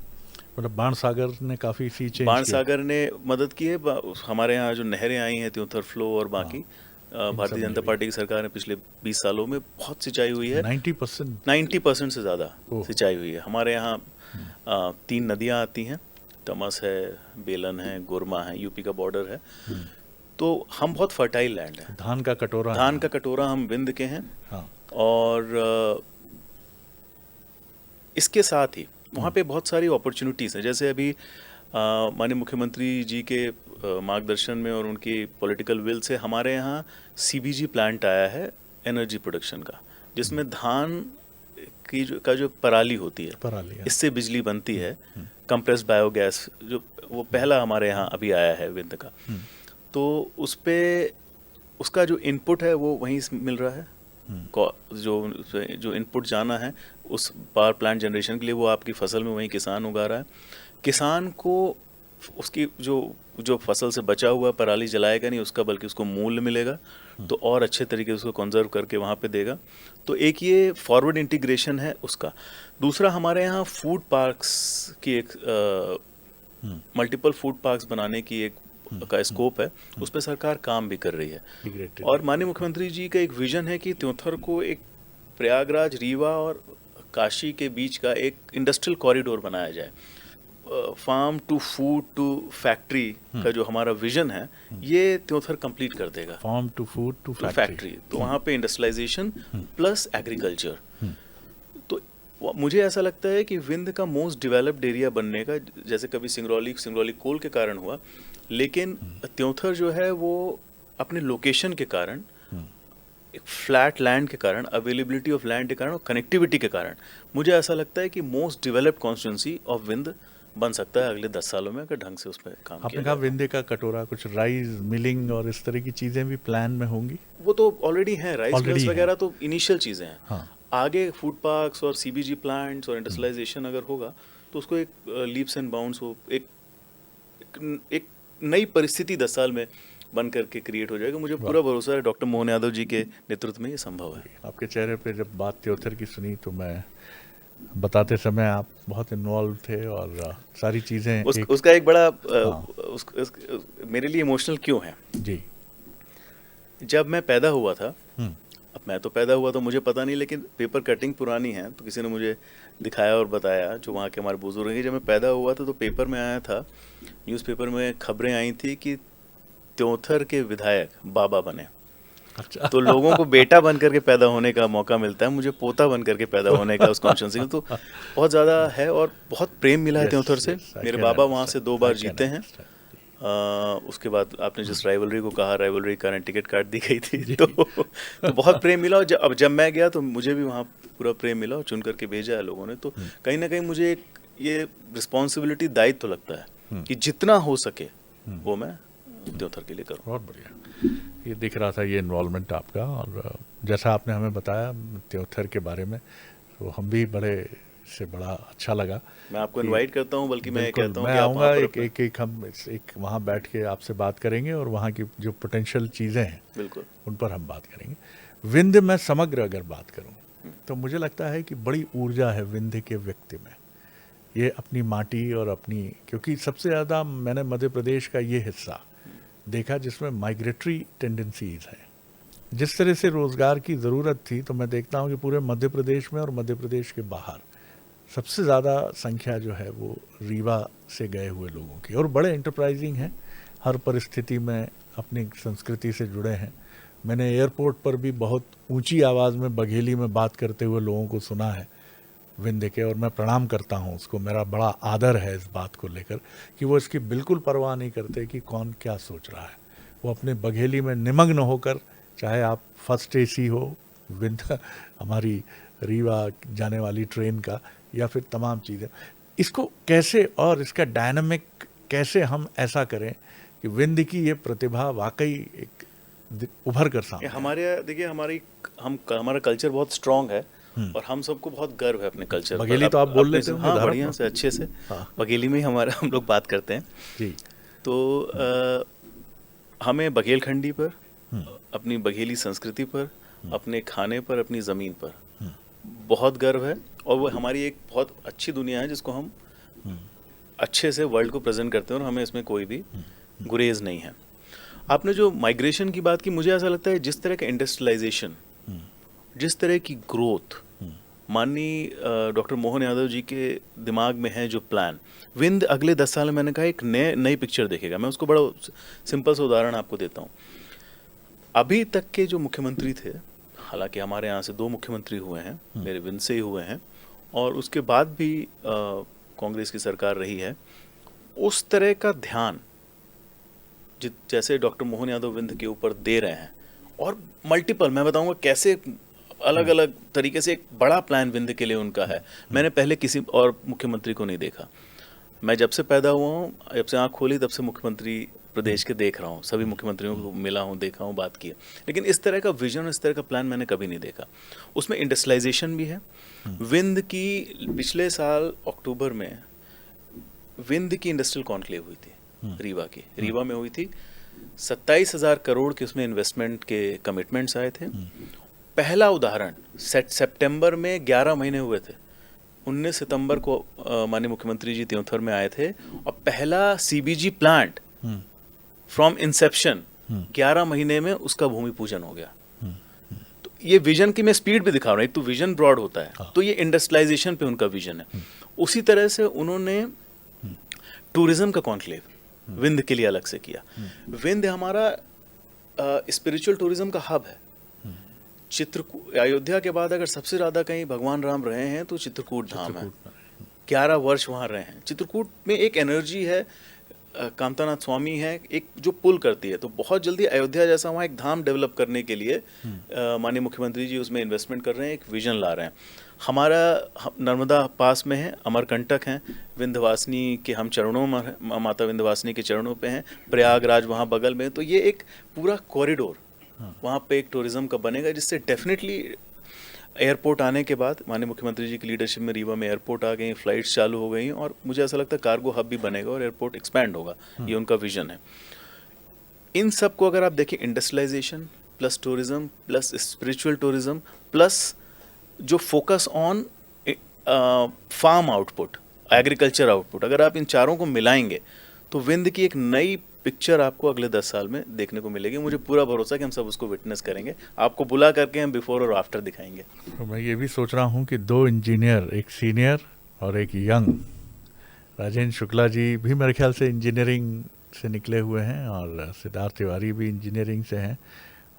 मतलब बाणसागर ने काफ़ी सींचे, बाणसागर ने मदद की है। हमारे यहाँ जो नहरें आई हैं, त्योंतर फ्लो और बाकी, भारतीय जनता पार्टी की सरकार ने पिछले 20 सालों में बहुत सिंचाई हुई है। 90% से ज़्यादा सिंचाई हुई है। हमारे यहाँ 3 नदियाँ आती हैं, तमस है, बेलन है, गुरमा है, यूपी का बॉर्डर है। तो हम बहुत फर्टाइल लैंड है। धान का कटोरा हम विंध्य के हैं। और इसके साथ ही वहाँ पे बहुत सारी अपॉर्चुनिटीज़ हैं। जैसे अभी माननीय मुख्यमंत्री जी के मार्गदर्शन में और उनकी पॉलिटिकल विल से हमारे यहाँ CBG प्लांट आया है एनर्जी प्रोडक्शन का, जिसमें धान की जो पराली होती है, इससे बिजली बनती है। कंप्रेस्ड बायोगैस जो वो पहला हमारे यहाँ अभी आया है विंध्य का। तो उस पे उसका जो इनपुट है वो वहीं से मिल रहा है। जो इनपुट जाना है उस पावर प्लांट जनरेशन के लिए, वो आपकी फसल में वहीं किसान उगा रहा है। किसान को उसकी जो फसल से बचा हुआ पराली जलाएगा नहीं उसका, बल्कि उसको मूल्य मिलेगा तो और अच्छे तरीके से उसको कंजर्व करके वहाँ पे देगा। तो एक ये फॉरवर्ड इंटीग्रेशन है उसका। दूसरा, हमारे यहाँ फूड पार्क्स की एक मल्टीपल फूड पार्क्स बनाने की एक का स्कोप है, उस पर सरकार काम भी कर रही है। और माननीय मुख्यमंत्री जी का एक विजन है कि त्योंथर को एक प्रयागराज, रीवा और काशी के बीच का एक इंडस्ट्रियल कॉरिडोर बनाया जाए। Farm to food to factory का जो हमारा विजन है, ये त्योंथर कंप्लीट कर देगा। Farm to food to factory, तो वहाँ पे इंडस्ट्रियलाइजेशन प्लस एग्रीकल्चर। तो मुझे ऐसा लगता है कि विंध्य का मोस्ट डेवलप्ड एरिया बनने का, जैसे कभी सिंगरौली कोल के कारण हुआ, लेकिन त्योंथर जो है वो अपने लोकेशन के कारण, एक फ्लैट लैंड के कारण, अवेलेबिलिटी ऑफ लैंड के कारण और कनेक्टिविटी के कारण, मुझे ऐसा लगता है कि most developed constituency of Vindhya बन सकता है अगले 10 सालों में, अगर ढंग से उस पर काम किया आपने कहा विंध्य का कटोरा, कुछ राइस मिलिंग और इस तरह की चीजें भी प्लान में होंगी? वो तो ऑलरेडी हैं, राइस मिल्स वगैरह तो इनिशियल चीज़ें हैं। हाँ। आगे फूड पार्क्स और सीबीजी प्लांट्स और इंडस्ट्रियलाइजेशन अगर होगा तो उसको एक लीप्स एंड बाउंड्स हो, एक नई परिस्थिति 10 साल में बन करके क्रिएट हो जाएगा। मुझे पूरा भरोसा है डॉक्टर मोहन यादव जी के नेतृत्व में ये संभव है। आपके चेहरे पे जब बात त्योंथर की सुनी तो मैं बताते समय आप बहुत इन्वॉल्व थे और सारी चीज़ें उसका एक बड़ा मेरे लिए इमोशनल क्यों है जी। जब मैं पैदा हुआ था, अब मैं तो पैदा हुआ तो मुझे पता नहीं, लेकिन पेपर कटिंग पुरानी है तो किसी ने मुझे दिखाया और बताया, जो वहाँ के हमारे बुजुर्ग हैं। जब मैं पैदा हुआ था तो पेपर में आया था, न्यूज़पेपर में खबरें आई थी कि त्योंथर के विधायक बाबा बने। अच्छा। तो लोगों को बेटा बन करके पैदा होने का मौका मिलता है, मुझे पोता बन करके पैदा होने का उस कॉन्स्टिट्यूंसी में तो बहुत ज़्यादा है और बहुत प्रेम मिला है त्योंथर से। मेरे बाबा वहाँ से 2 बार जीते हैं। उसके बाद आपने जिस राइवलरी को कहा, राइवलरी कारण टिकट काट दी गई थी, तो बहुत प्रेम मिला। और जब मैं गया तो मुझे भी वहाँ पूरा प्रेम मिला और चुन करके भेजा है लोगों ने। तो कहीं ना कहीं मुझे एक ये रिस्पॉन्सिबिलिटी, दायित्व तो लगता है कि जितना हो सके वो मैं त्योंथर के लिए करूँ। बहुत बढ़िया, ये दिख रहा था ये इन्वॉल्वमेंट आपका। और जैसा आपने हमें बताया त्योंथर के बारे में, तो हम भी बड़ा अच्छा लगा। मैं आपको इनवाइट करता हूँ, बल्कि मैं कहता हूँ मैं आऊँगा, एक वहाँ बैठ के आपसे बात करेंगे और वहाँ की जो पोटेंशियल चीज़ें हैं बिल्कुल उन पर हम बात करेंगे। विंध्य में समग्र अगर बात करूँ तो मुझे लगता है कि बड़ी ऊर्जा है विंध्य के व्यक्ति में। ये अपनी माटी और अपनी, क्योंकि सबसे ज़्यादा मैंने मध्य प्रदेश का ये हिस्सा देखा जिसमें माइग्रेटरी टेंडेंसीज है। जिस तरह से रोज़गार की ज़रूरत थी, तो मैं देखता हूँ कि पूरे मध्य प्रदेश में और मध्य प्रदेश के बाहर सबसे ज़्यादा संख्या जो है वो रीवा से गए हुए लोगों की, और बड़े एंटरप्राइजिंग हैं, हर परिस्थिति में अपनी संस्कृति से जुड़े हैं। मैंने एयरपोर्ट पर भी बहुत ऊंची आवाज़ में बघेली में बात करते हुए लोगों को सुना है विंध्य के, और मैं प्रणाम करता हूँ उसको। मेरा बड़ा आदर है इस बात को लेकर कि वो इसकी बिल्कुल परवाह नहीं करते कि कौन क्या सोच रहा है। वो अपने बघेली में निमग्न होकर, चाहे आप फर्स्ट एसी हो विंध्य हमारी रीवा जाने वाली ट्रेन का, या फिर तमाम चीज़ें, इसको कैसे और इसका डायनामिक कैसे हम ऐसा करें कि विंध्य की ये प्रतिभा वाकई एक उभर कर सामने। हमारे देखिए हमारा कल्चर बहुत स्ट्रांग है और हम सबको बहुत गर्व है अपने कल्चर। बघेली तो आप बोल लेते हो? हाँ, बढ़िया से, अच्छे से। हाँ। बघेली में ही हम लोग बात करते हैं जी। तो हमें बघेलखंडी पर, अपनी बघेली संस्कृति पर, अपने खाने पर, अपनी ज़मीन पर बहुत गर्व है। और वो हमारी एक बहुत अच्छी दुनिया है जिसको हम अच्छे से वर्ल्ड को प्रेजेंट करते हैं, और हमें इसमें कोई भी गुरेज नहीं है। आपने जो माइग्रेशन की बात की, मुझे ऐसा लगता है जिस तरह का इंडस्ट्रियलाइजेशन, जिस तरह की ग्रोथ माननीय डॉक्टर मोहन यादव जी के दिमाग में है, जो प्लान विंध्य अगले 10 साल में, मैंने कहा एक नई पिक्चर देखेगा। मैं उसको बड़ा सिंपल सा उदाहरण आपको देता हूँ। अभी तक के जो मुख्यमंत्री थे, हालांकि हमारे यहाँ से 2 मुख्यमंत्री हुए हैं, मेरे विंध्य से ही हुए हैं, और उसके बाद भी कांग्रेस की सरकार रही है, उस तरह का ध्यान जैसे डॉक्टर मोहन यादव विंध्य के ऊपर दे रहे हैं, और मल्टीपल, मैं बताऊंगा कैसे अलग अलग तरीके से एक बड़ा प्लान विंध्य के लिए उनका है। मैंने पहले किसी और मुख्यमंत्री को नहीं देखा। मैं जब से पैदा हुआ हूँ, जब से आँख खोली, तब से मुख्यमंत्री प्रदेश के देख रहा हूँ, सभी मुख्यमंत्रियों को मिला हूँ, देखा हूँ, बात की है, लेकिन इस तरह का विजन, इस तरह का प्लान मैंने कभी नहीं देखा। उसमें इंडस्ट्रियलाइजेशन भी है। विंध्य की पिछले साल अक्टूबर में विंध्य की इंडस्ट्रियल कॉन्क्लेव हुई थी रीवा की, रीवा में हुई थी। 27,000 करोड़ के उसमें इन्वेस्टमेंट के कमिटमेंट्स आए थे। पहला उदाहरण सितंबर में 11 महीने हुए थे, 19 सितंबर को माननीय मुख्यमंत्री जी त्योंथर में आए थे और पहला सीबीजी प्लांट फ्रॉम इंसेप्शन 11 महीने में उसका भूमि पूजन हो गया। तो ये विजन की मैं स्पीड भी दिखा रहा हूँ, एक तो विजन ब्रॉड होता है, तो ये इंडस्ट्रियलाइजेशन पे उनका विजन है। उसी तरह से उन्होंने टूरिज्म का कॉन्क्लेव विंध्य के लिए अलग से किया। विंध्य हमारा स्पिरिचुअल टूरिज्म का हब है। चित्रकूट, अयोध्या के बाद अगर सबसे ज्यादा कहीं भगवान राम रहे हैं तो चित्रकूट धाम है। 11 वर्ष वहाँ रहे हैं। चित्रकूट में एक एनर्जी है, कामतानाथ स्वामी है, एक जो पुल करती है। तो बहुत जल्दी अयोध्या जैसा वहाँ एक धाम डेवलप करने के लिए माननीय मुख्यमंत्री जी उसमें इन्वेस्टमेंट कर रहे हैं, एक विजन ला रहे हैं। हमारा नर्मदा पास में है, अमरकंटक हैं, विंध्यवासिनी के हम चरणों में, माता विंध्यवासिनी के चरणों पे हैं, प्रयागराज वहाँ बगल में। तो ये एक पूरा कॉरिडोर वहाँ पे एक टूरिज्म का बनेगा, जिससे डेफिनेटली एयरपोर्ट आने के बाद माननीय मुख्यमंत्री जी की लीडरशिप में रीवा में एयरपोर्ट आ गई, फ्लाइट्स चालू हो गई और मुझे ऐसा लगता है कार्गो हब भी बनेगा और एयरपोर्ट एक्सपैंड होगा। ये उनका विजन है। इन सब को अगर आप देखें, industrialisation plus tourism plus spiritual tourism plus जो focus on farm output, agriculture output, अगर आप इन चारों को मिलाएंगे तो विंध्य की एक नई पिक्चर आपको अगले 10 साल में देखने को मिलेगी। मुझे पूरा भरोसा है कि हम सब उसको विटनेस करेंगे। आपको बुला करके हम बिफोर और आफ्टर दिखाएंगे। तो मैं ये भी सोच रहा हूँ कि 2 इंजीनियर, एक सीनियर और एक यंग, राजेंद्र शुक्ला जी भी मेरे ख्याल से इंजीनियरिंग से निकले हुए हैं और सिद्धार्थ तिवारी भी इंजीनियरिंग से हैं,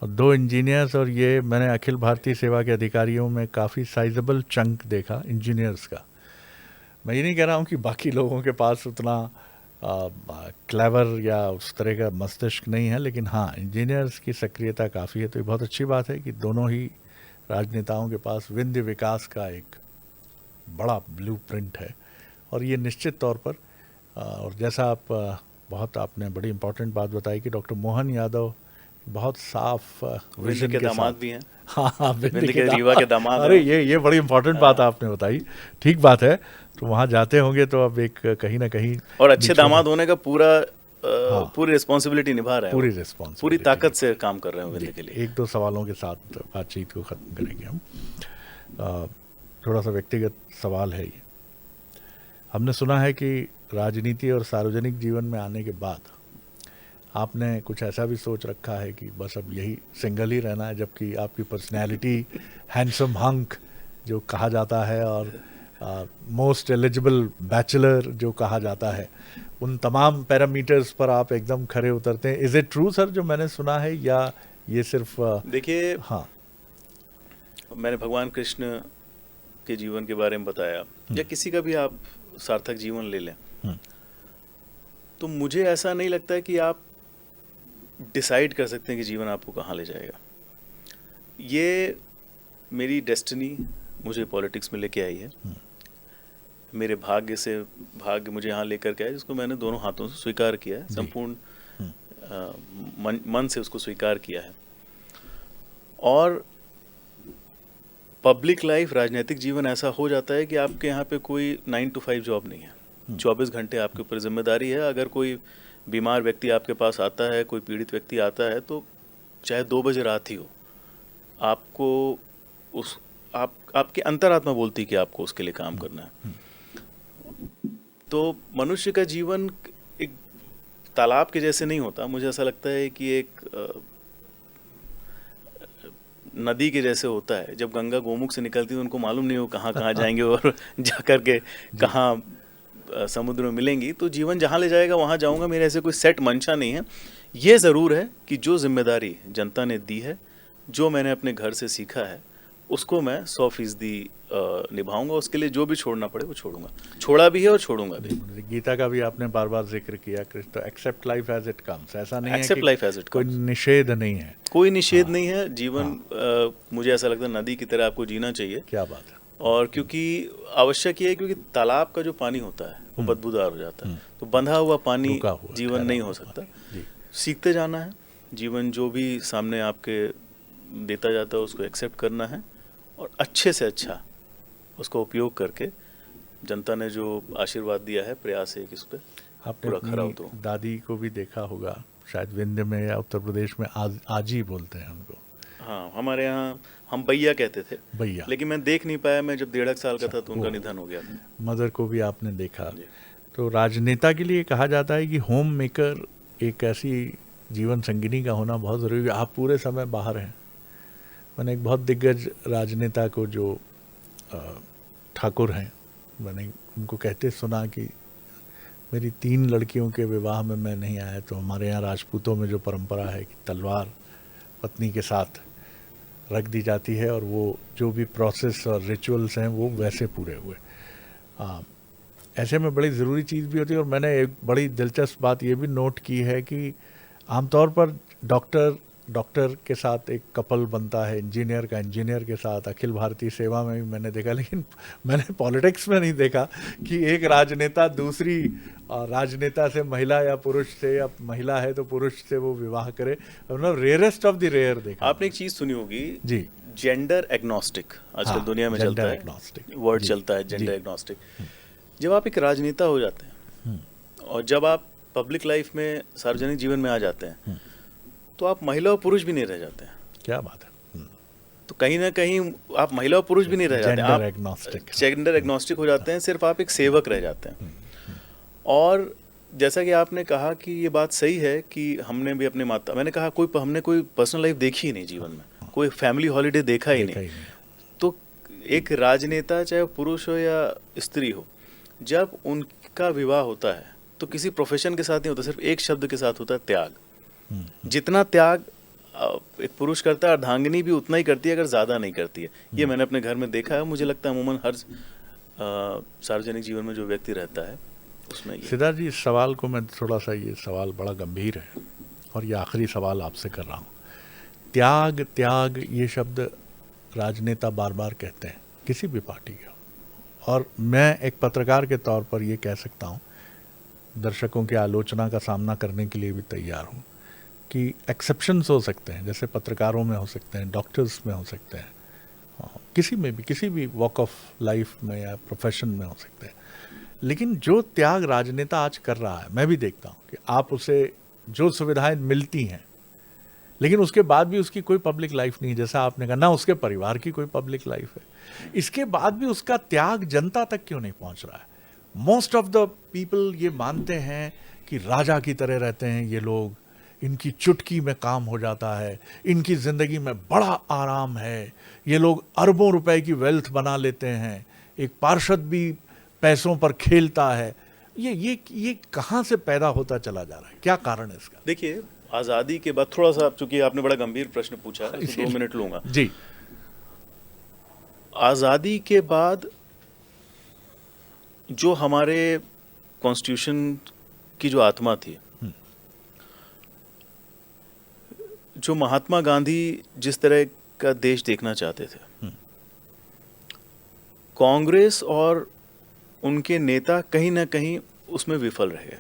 और 2 इंजीनियर्स, और ये मैंने अखिल भारतीय सेवा के अधिकारियों में काफ़ी साइजेबल चंक देखा इंजीनियर्स का। मैं ये नहीं कह रहा हूँ कि बाकी लोगों के पास उतना क्लेवर या उस तरह का मस्तिष्क नहीं है, लेकिन हाँ, इंजीनियर्स की सक्रियता काफ़ी है। तो ये बहुत अच्छी बात है कि दोनों ही राजनेताओं के पास विंध्य विकास का एक बड़ा ब्लूप्रिंट है। और ये निश्चित तौर पर और जैसा आप बहुत आपने बड़ी इम्पोर्टेंट बात बताई कि डॉक्टर मोहन यादव बहुत साफ विजन के दामाद साथ भी हैं। हाँ, विंध्य के रीवा के दामाद। अरे ये बड़ी इम्पोर्टेंट बात आपने बताई। ठीक बात है। तो वहाँ जाते होंगे तो अब एक कहीं ना कहीं, और अच्छे दामाद होने का पूरी रिस्पॉन्सिबिलिटी निभा रहे हैं, पूरी रिस्पॉन्सिबिलिटी, पूरी ताकत से काम कर रहे हैं विंध्य के लिए। 1-2 सवालों के साथ बातचीत को ख़त्म करेंगे हम। थोड़ा सा व्यक्तिगत सवाल है ये। हमने सुना है कि राजनीति और सार्वजनिक जीवन में आने के बाद आपने कुछ ऐसा भी सोच रखा है कि बस अब यही सिंगल ही रहना है, जबकि आपकी पर्सनैलिटी हैंडसम हंक जो कहा जाता है और मोस्ट एलिजिबल बैचलर जो कहा जाता है, उन तमाम पैरामीटर्स पर आप एकदम खरे उतरते हैं। इज़ इट ट्रू सर जो मैंने सुना है, या ये सिर्फ देखिए, हाँ, मैंने भगवान कृष्ण के जीवन के बारे में बताया, या किसी का भी आप सार्थक जीवन ले लें, तो मुझे ऐसा नहीं लगता है कि आप डिसाइड कर सकते हैं कि जीवन आपको कहाँ ले जाएगा। ये मेरी डेस्टिनी मुझे पॉलिटिक्स में लेके आई है। मेरे भाग्य मुझे यहाँ लेकर के आया, जिसको मैंने दोनों हाथों से स्वीकार किया है, संपूर्ण मन से उसको स्वीकार किया है। और पब्लिक लाइफ, राजनीतिक जीवन ऐसा हो जाता है कि आपके यहाँ पे कोई 9 to 5 जॉब नहीं है। 24 घंटे आपके ऊपर जिम्मेदारी है। अगर कोई बीमार व्यक्ति आपके पास आता है, कोई पीड़ित व्यक्ति आता है, तो चाहे 2 बजे रात ही हो, आपको आपकी अंतरात्मा बोलती है कि आपको उसके लिए काम करना है। तो मनुष्य का जीवन एक तालाब के जैसे नहीं होता। मुझे ऐसा लगता है कि एक नदी के जैसे होता है। जब गंगा गोमुख से निकलती है तो उनको मालूम नहीं हो कहाँ जाएंगे और जा कर के कहाँ समुद्र में मिलेंगी। तो जीवन जहाँ ले जाएगा वहाँ जाऊँगा, मेरे ऐसे कोई सेट मंशा नहीं है। ये ज़रूर है कि जो जिम्मेदारी जनता ने दी है, जो मैंने अपने घर से सीखा है, उसको मैं 100% निभाऊंगा। उसके लिए जो भी छोड़ना पड़े वो छोड़ूंगा, छोड़ा भी है और छोड़ूंगा भी। गीता का भी आपने बार बार जिक्र किया, तो accept life as it comes. ऐसा नहीं एक्सेप्ट लाइफ एज इट कोई निषेध नहीं है, कोई निषेध नहीं है। जीवन मुझे ऐसा लगता है नदी की तरह आपको जीना चाहिए। क्या बात है। और क्योंकि आवश्यक ये है, क्योंकि तालाब का जो पानी होता है वो बदबूदार हो जाता है, तो बंधा हुआ पानी जीवन नहीं हो सकता। सीखते जाना है। जीवन जो भी सामने आपके देता जाता है उसको एक्सेप्ट करना है और अच्छे से अच्छा उसका उपयोग करके जनता ने जो आशीर्वाद दिया है, प्रयास है कि उस पर आपने पूरा खरा अपनी उतरो। दादी को भी देखा होगा, शायद विंध्य में या उत्तर प्रदेश में आजी बोलते हैं उनको। हाँ, हमारे यहाँ हम भैया कहते थे, भैया। लेकिन मैं देख नहीं पाया। मैं जब 1.5 साल का था तो उनका ओह। निधन हो गया था। मदर को भी आपने देखा। जी। तो राजनेता के लिए कहा जाता है कि होम मेकर एक ऐसी जीवन संगिनी का होना बहुत ज़रूरी है। आप पूरे समय बाहर हैं। मैंने एक बहुत दिग्गज राजनेता को जो ठाकुर हैं, मैंने उनको कहते सुना कि मेरी 3 लड़कियों के विवाह में मैं नहीं आया। तो हमारे यहाँ राजपूतों में जो परंपरा है कि तलवार पत्नी के साथ रख दी जाती है और वो जो भी प्रोसेस और रिचुअल्स हैं वो वैसे पूरे हुए। ऐसे में बड़ी ज़रूरी चीज़ भी होती है। और मैंने एक बड़ी दिलचस्प बात ये भी नोट की है कि आमतौर पर डॉक्टर के साथ एक कपल बनता है, इंजीनियर का इंजीनियर के साथ। अखिल भारतीय सेवा में भी मैंने देखा, लेकिन मैंने पॉलिटिक्स में नहीं देखा कि एक राजनेता दूसरी राजनेता से, महिला या पुरुष से, या महिला है तो पुरुष से वो विवाह करे। मतलब रेयरेस्ट ऑफ द रेयर देखा। आपने एक चीज़ सुनी होगी जी, जेंडर एग्नोस्टिक, आजकल हाँ, दुनिया में gender चलता है, agnostic। वर्ड जी, चलता है जेंडर जी। एग्नोस्टिक। जब आप एक राजनेता हो जाते हैं और जब आप पब्लिक लाइफ में, सार्वजनिक जीवन में आ जाते हैं, तो आप महिला और पुरुष भी नहीं रह जाते हैं। क्या बात है। तो कहीं ना कहीं आप महिला और पुरुष भी नहीं रह जाते हैं, जेंडर आप एग्नोस्टिक। जेंडर एग्नोस्टिक हो जाते हैं। सिर्फ आप एक सेवक रह जाते हैं। और जैसा कि आपने कहा कि ये बात सही है कि हमने भी अपने मैंने कहा हमने कोई पर्सनल लाइफ देखी ही नहीं जीवन में, कोई फैमिली हॉलीडे देखा ही नहीं। तो एक राजनेता, चाहे वो पुरुष हो या स्त्री हो, जब उनका विवाह होता है तो किसी प्रोफेशन के साथ नहीं होता, सिर्फ एक शब्द के साथ होता है, त्याग। जितना त्याग एक पुरुष करता है, अर्धांगिनी भी उतना ही करती है, अगर ज़्यादा नहीं करती है। ये मैंने अपने घर में देखा है। मुझे लगता है अमूमन हर सार्वजनिक जीवन में जो व्यक्ति रहता है उसमें ये। सिद्धार्थ जी, इस सवाल को मैं थोड़ा सा, ये सवाल बड़ा गंभीर है और ये आखिरी सवाल आपसे कर रहा हूँ। त्याग, त्याग, ये शब्द राजनेता बार बार कहते हैं, किसी भी पार्टी के। और मैं एक पत्रकार के तौर पर ये कह सकता हूँ, दर्शकों की आलोचना का सामना करने के लिए भी तैयार हूँ, कि एक्सेप्शंस हो सकते हैं, जैसे पत्रकारों में हो सकते हैं, डॉक्टर्स में हो सकते हैं, किसी में भी, किसी भी वॉक ऑफ लाइफ में या प्रोफेशन में हो सकते हैं। लेकिन जो त्याग राजनेता आज कर रहा है, मैं भी देखता हूँ कि आप उसे जो सुविधाएं मिलती हैं, लेकिन उसके बाद भी उसकी कोई पब्लिक लाइफ नहीं है, जैसा आपने कहा, ना उसके परिवार की कोई पब्लिक लाइफ है। इसके बाद भी उसका त्याग जनता तक क्यों नहीं पहुंच रहा है? मोस्ट ऑफ द पीपल ये मानते हैं कि राजा की तरह रहते हैं ये लोग, इनकी चुटकी में काम हो जाता है, इनकी ज़िंदगी में बड़ा आराम है, ये लोग अरबों रुपए की वेल्थ बना लेते हैं, एक पार्षद भी पैसों पर खेलता है। ये कहाँ से पैदा होता चला जा रहा है? क्या कारण है इसका? देखिए, आज़ादी के बाद थोड़ा सा, चूंकि आपने बड़ा गंभीर प्रश्न पूछा है, तो 2 मिनट लूंगा जी। आज़ादी के बाद जो हमारे कॉन्स्टिट्यूशन की जो आत्मा थी, जो महात्मा गांधी जिस तरह का देश देखना चाहते थे, कांग्रेस और उनके नेता कहीं ना कहीं उसमें विफल रह गए।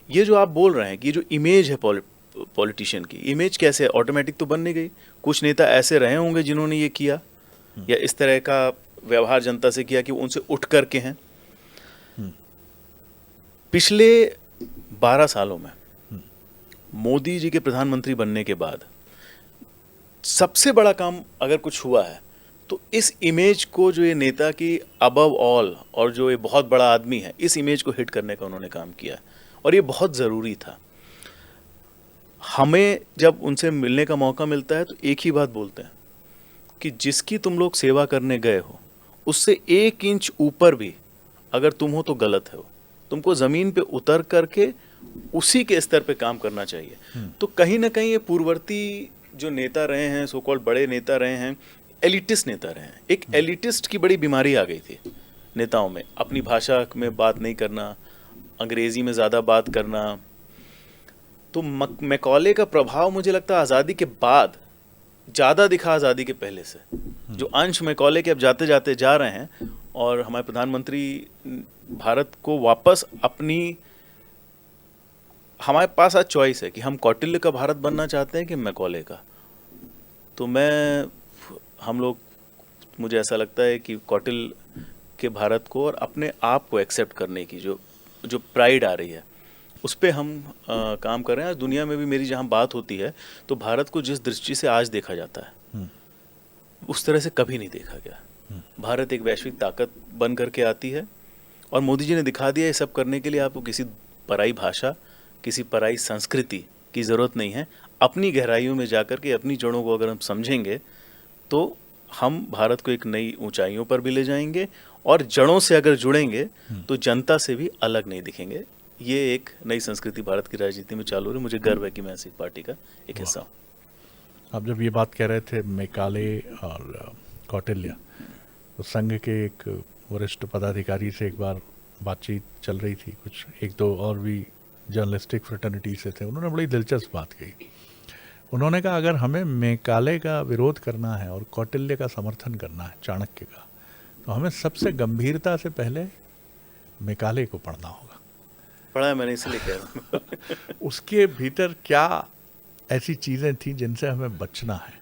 ये जो आप बोल रहे हैं कि जो इमेज है पॉलिटिशियन की, इमेज कैसे ऑटोमेटिक तो बन नहीं गई। कुछ नेता ऐसे रहे होंगे जिन्होंने ये किया, या इस तरह का व्यवहार जनता से किया कि वो उनसे उठ करके हैं। पिछले 12 सालों में मोदी जी के प्रधानमंत्री बनने के बाद सबसे बड़ा काम अगर कुछ हुआ है तो इस इमेज को, जो ये नेता की अबव ऑल और जो ये बहुत बड़ा आदमी है, इस इमेज को हिट करने का उन्होंने काम किया है। और ये बहुत ज़रूरी था। हमें जब उनसे मिलने का मौका मिलता है तो एक ही बात बोलते हैं कि जिसकी तुम लोग सेवा करने गए हो, उससे 1 इंच ऊपर भी अगर तुम हो तो गलत है वो। तुमको ज़मीन पे उतर करके उसी के स्तर पे काम करना चाहिए। तो कहीं ना कहीं ये पूर्ववर्ती जो नेता रहे हैं, सो कॉल्ड बड़े नेता रहे हैं, एलिटिस्ट नेता रहे हैं। एक एलिटिस्ट की बड़ी बीमारी आ गई थी नेताओं में, अपनी भाषा में बात नहीं करना, अंग्रेजी में ज़्यादा बात करना। तो मैकॉले का प्रभाव मुझे लगता है आज़ादी के बाद ज़्यादा दिखा आज़ादी के पहले से। जो अंश मैकॉले के अब जाते जाते जा रहे हैं, और हमारे प्रधानमंत्री भारत को वापस अपनी, हमारे पास आज चॉइस है कि हम कौटिल्य का भारत बनना चाहते हैं कि मैकॉले का। तो मुझे ऐसा लगता है कि कौटिल्य के भारत को और अपने आप को एक्सेप्ट करने की जो प्राइड आ रही है, उस पे हम काम कर रहे हैं। दुनिया में भी मेरी जहाँ बात होती है तो भारत को जिस दृष्टि से आज देखा जाता है उस तरह से कभी नहीं देखा गया। भारत एक वैश्विक ताकत बन करके आती है और मोदी जी ने दिखा दिया, ये सब करने के लिए आपको किसी पराई भाषा, किसी पराई संस्कृति की ज़रूरत नहीं है। अपनी गहराइयों में जाकर के अपनी जड़ों को अगर हम समझेंगे तो हम भारत को एक नई ऊंचाइयों पर भी ले जाएंगे और जड़ों से अगर जुड़ेंगे तो जनता से भी अलग नहीं दिखेंगे। ये एक नई संस्कृति भारत की राजनीति में चालू है। मुझे गर्व है कि मैं ऐसी पार्टी का एक हिस्सा हूँ। आप जब ये बात कह रहे थे मैकाले और कौटिल्य, तो संघ के एक वरिष्ठ पदाधिकारी से एक बार बातचीत चल रही थी, कुछ एक दो और भी जर्नलिस्टिक फ्रेटर्निटी से थे। उन्होंने बड़ी दिलचस्प बात कही। उन्होंने कहा अगर हमें मैकाले का विरोध करना है और कौटिल्य का समर्थन करना है, चाणक्य का, तो हमें सबसे गंभीरता से पहले मैकाले को पढ़ना होगा। पढ़ा है मैंने, इसलिए कह रहा हूँ। उसके भीतर क्या ऐसी चीज़ें थी जिनसे हमें बचना है,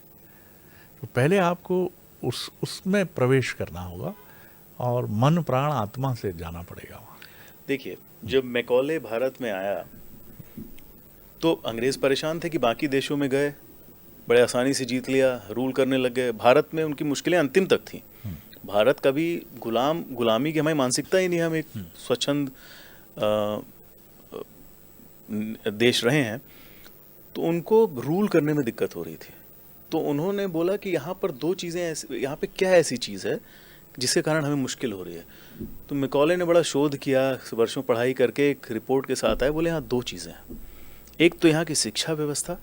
तो पहले आपको उसमें प्रवेश करना होगा और मन प्राण आत्मा से जाना पड़ेगा वहाँ। देखिए, जब मैकॉले भारत में आया तो अंग्रेज़ परेशान थे कि बाकी देशों में गए, बड़े आसानी से जीत लिया, रूल करने लग गए। भारत में उनकी मुश्किलें अंतिम तक थीं। भारत कभी गुलामी की हमारी मानसिकता ही नहीं, हम एक स्वच्छंद देश रहे हैं, तो उनको रूल करने में दिक्कत हो रही थी। तो उन्होंने बोला कि यहाँ पर दो चीज़ें ऐसी, यहाँ पे क्या ऐसी चीज़ है जिसके कारण हमें मुश्किल हो रही है। तो मैकॉले ने बड़ा शोध किया, वर्षों पढ़ाई करके एक रिपोर्ट के साथ आए, बोले यहाँ दो चीज़ें हैं। एक तो यहाँ की शिक्षा व्यवस्था,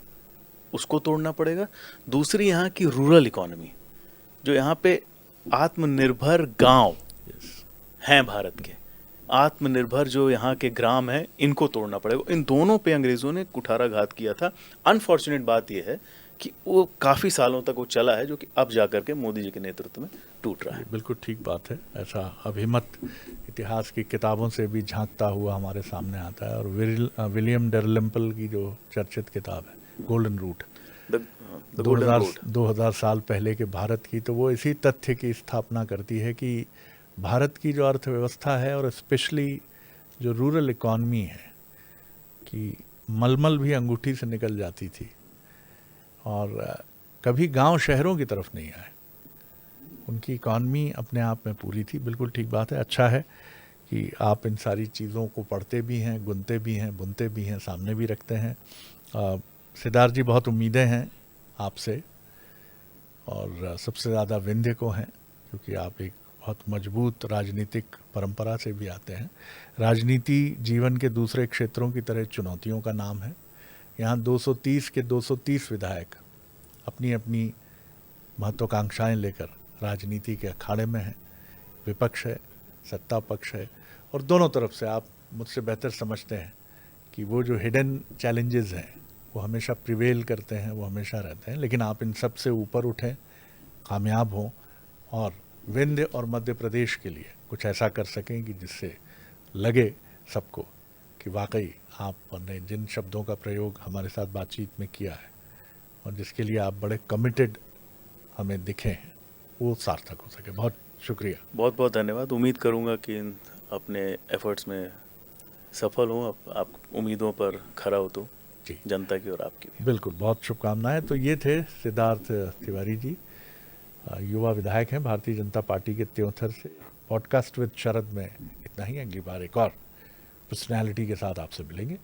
उसको तोड़ना पड़ेगा। दूसरी यहाँ की रूरल इकोनॉमी, जो यहाँ पे आत्मनिर्भर गांव हैं भारत के, आत्मनिर्भर जो यहाँ के ग्राम हैं, इनको तोड़ना पड़ेगा। इन दोनों पे अंग्रेज़ों ने कुठाराघात किया था। अनफॉर्चुनेट बात यह है कि वो काफ़ी सालों तक वो चला है, जो कि अब जाकर के मोदी जी के नेतृत्व में टूट रहा है। बिल्कुल ठीक बात है। ऐसा अभिमत इतिहास की किताबों से भी झांकता हुआ हमारे सामने आता है। और विलियम डैलिम्पल की जो चर्चित किताब है गोल्डन रूट, 2000 साल पहले के भारत की, तो वो इसी तथ्य की स्थापना करती है कि भारत की जो अर्थव्यवस्था है और स्पेशली जो रूरल इकॉनमी है, कि मलमल भी अंगूठी से निकल जाती थी और कभी गांव शहरों की तरफ नहीं आए। उनकी इकॉनमी अपने आप में पूरी थी। बिल्कुल ठीक बात है। अच्छा है कि आप इन सारी चीज़ों को पढ़ते भी हैं, गुनते भी हैं, बुनते भी हैं, सामने भी रखते हैं। सिद्धार्थ जी, बहुत उम्मीदें हैं आपसे, और सबसे ज़्यादा विंध्य को हैं, क्योंकि आप एक बहुत मजबूत राजनीतिक परंपरा से भी आते हैं। राजनीति जीवन के दूसरे क्षेत्रों की तरह चुनौतियों का नाम है। यहाँ 230 के 230 विधायक अपनी अपनी महत्वाकांक्षाएं लेकर राजनीति के अखाड़े में हैं। विपक्ष है, सत्ता पक्ष है, और दोनों तरफ से आप मुझसे बेहतर समझते हैं कि वो जो हिडन चैलेंजेस हैं वो हमेशा प्रिवेल करते हैं, वो हमेशा रहते हैं। लेकिन आप इन सब से ऊपर उठें, कामयाब हों और विंध्य और मध्य प्रदेश के लिए कुछ ऐसा कर सकें कि जिससे लगे सबको कि वाकई आपने जिन शब्दों का प्रयोग हमारे साथ बातचीत में किया है और जिसके लिए आप बड़े कमिटेड हमें दिखे हैं, वो सार्थक हो सके। बहुत शुक्रिया। बहुत बहुत धन्यवाद। उम्मीद करूँगा कि अपने एफर्ट्स में सफल हो, आप उम्मीदों पर खरा हो तो जी, जनता की और आपकी भी। बिल्कुल, बहुत शुभकामनाएं। तो ये थे सिद्धार्थ तिवारी जी, युवा विधायक हैं भारतीय जनता पार्टी के त्योंथर से। पॉडकास्ट विद शरद में इतना ही। अगली बार एक और पर्सनैलिटी के साथ आपसे मिलेंगे।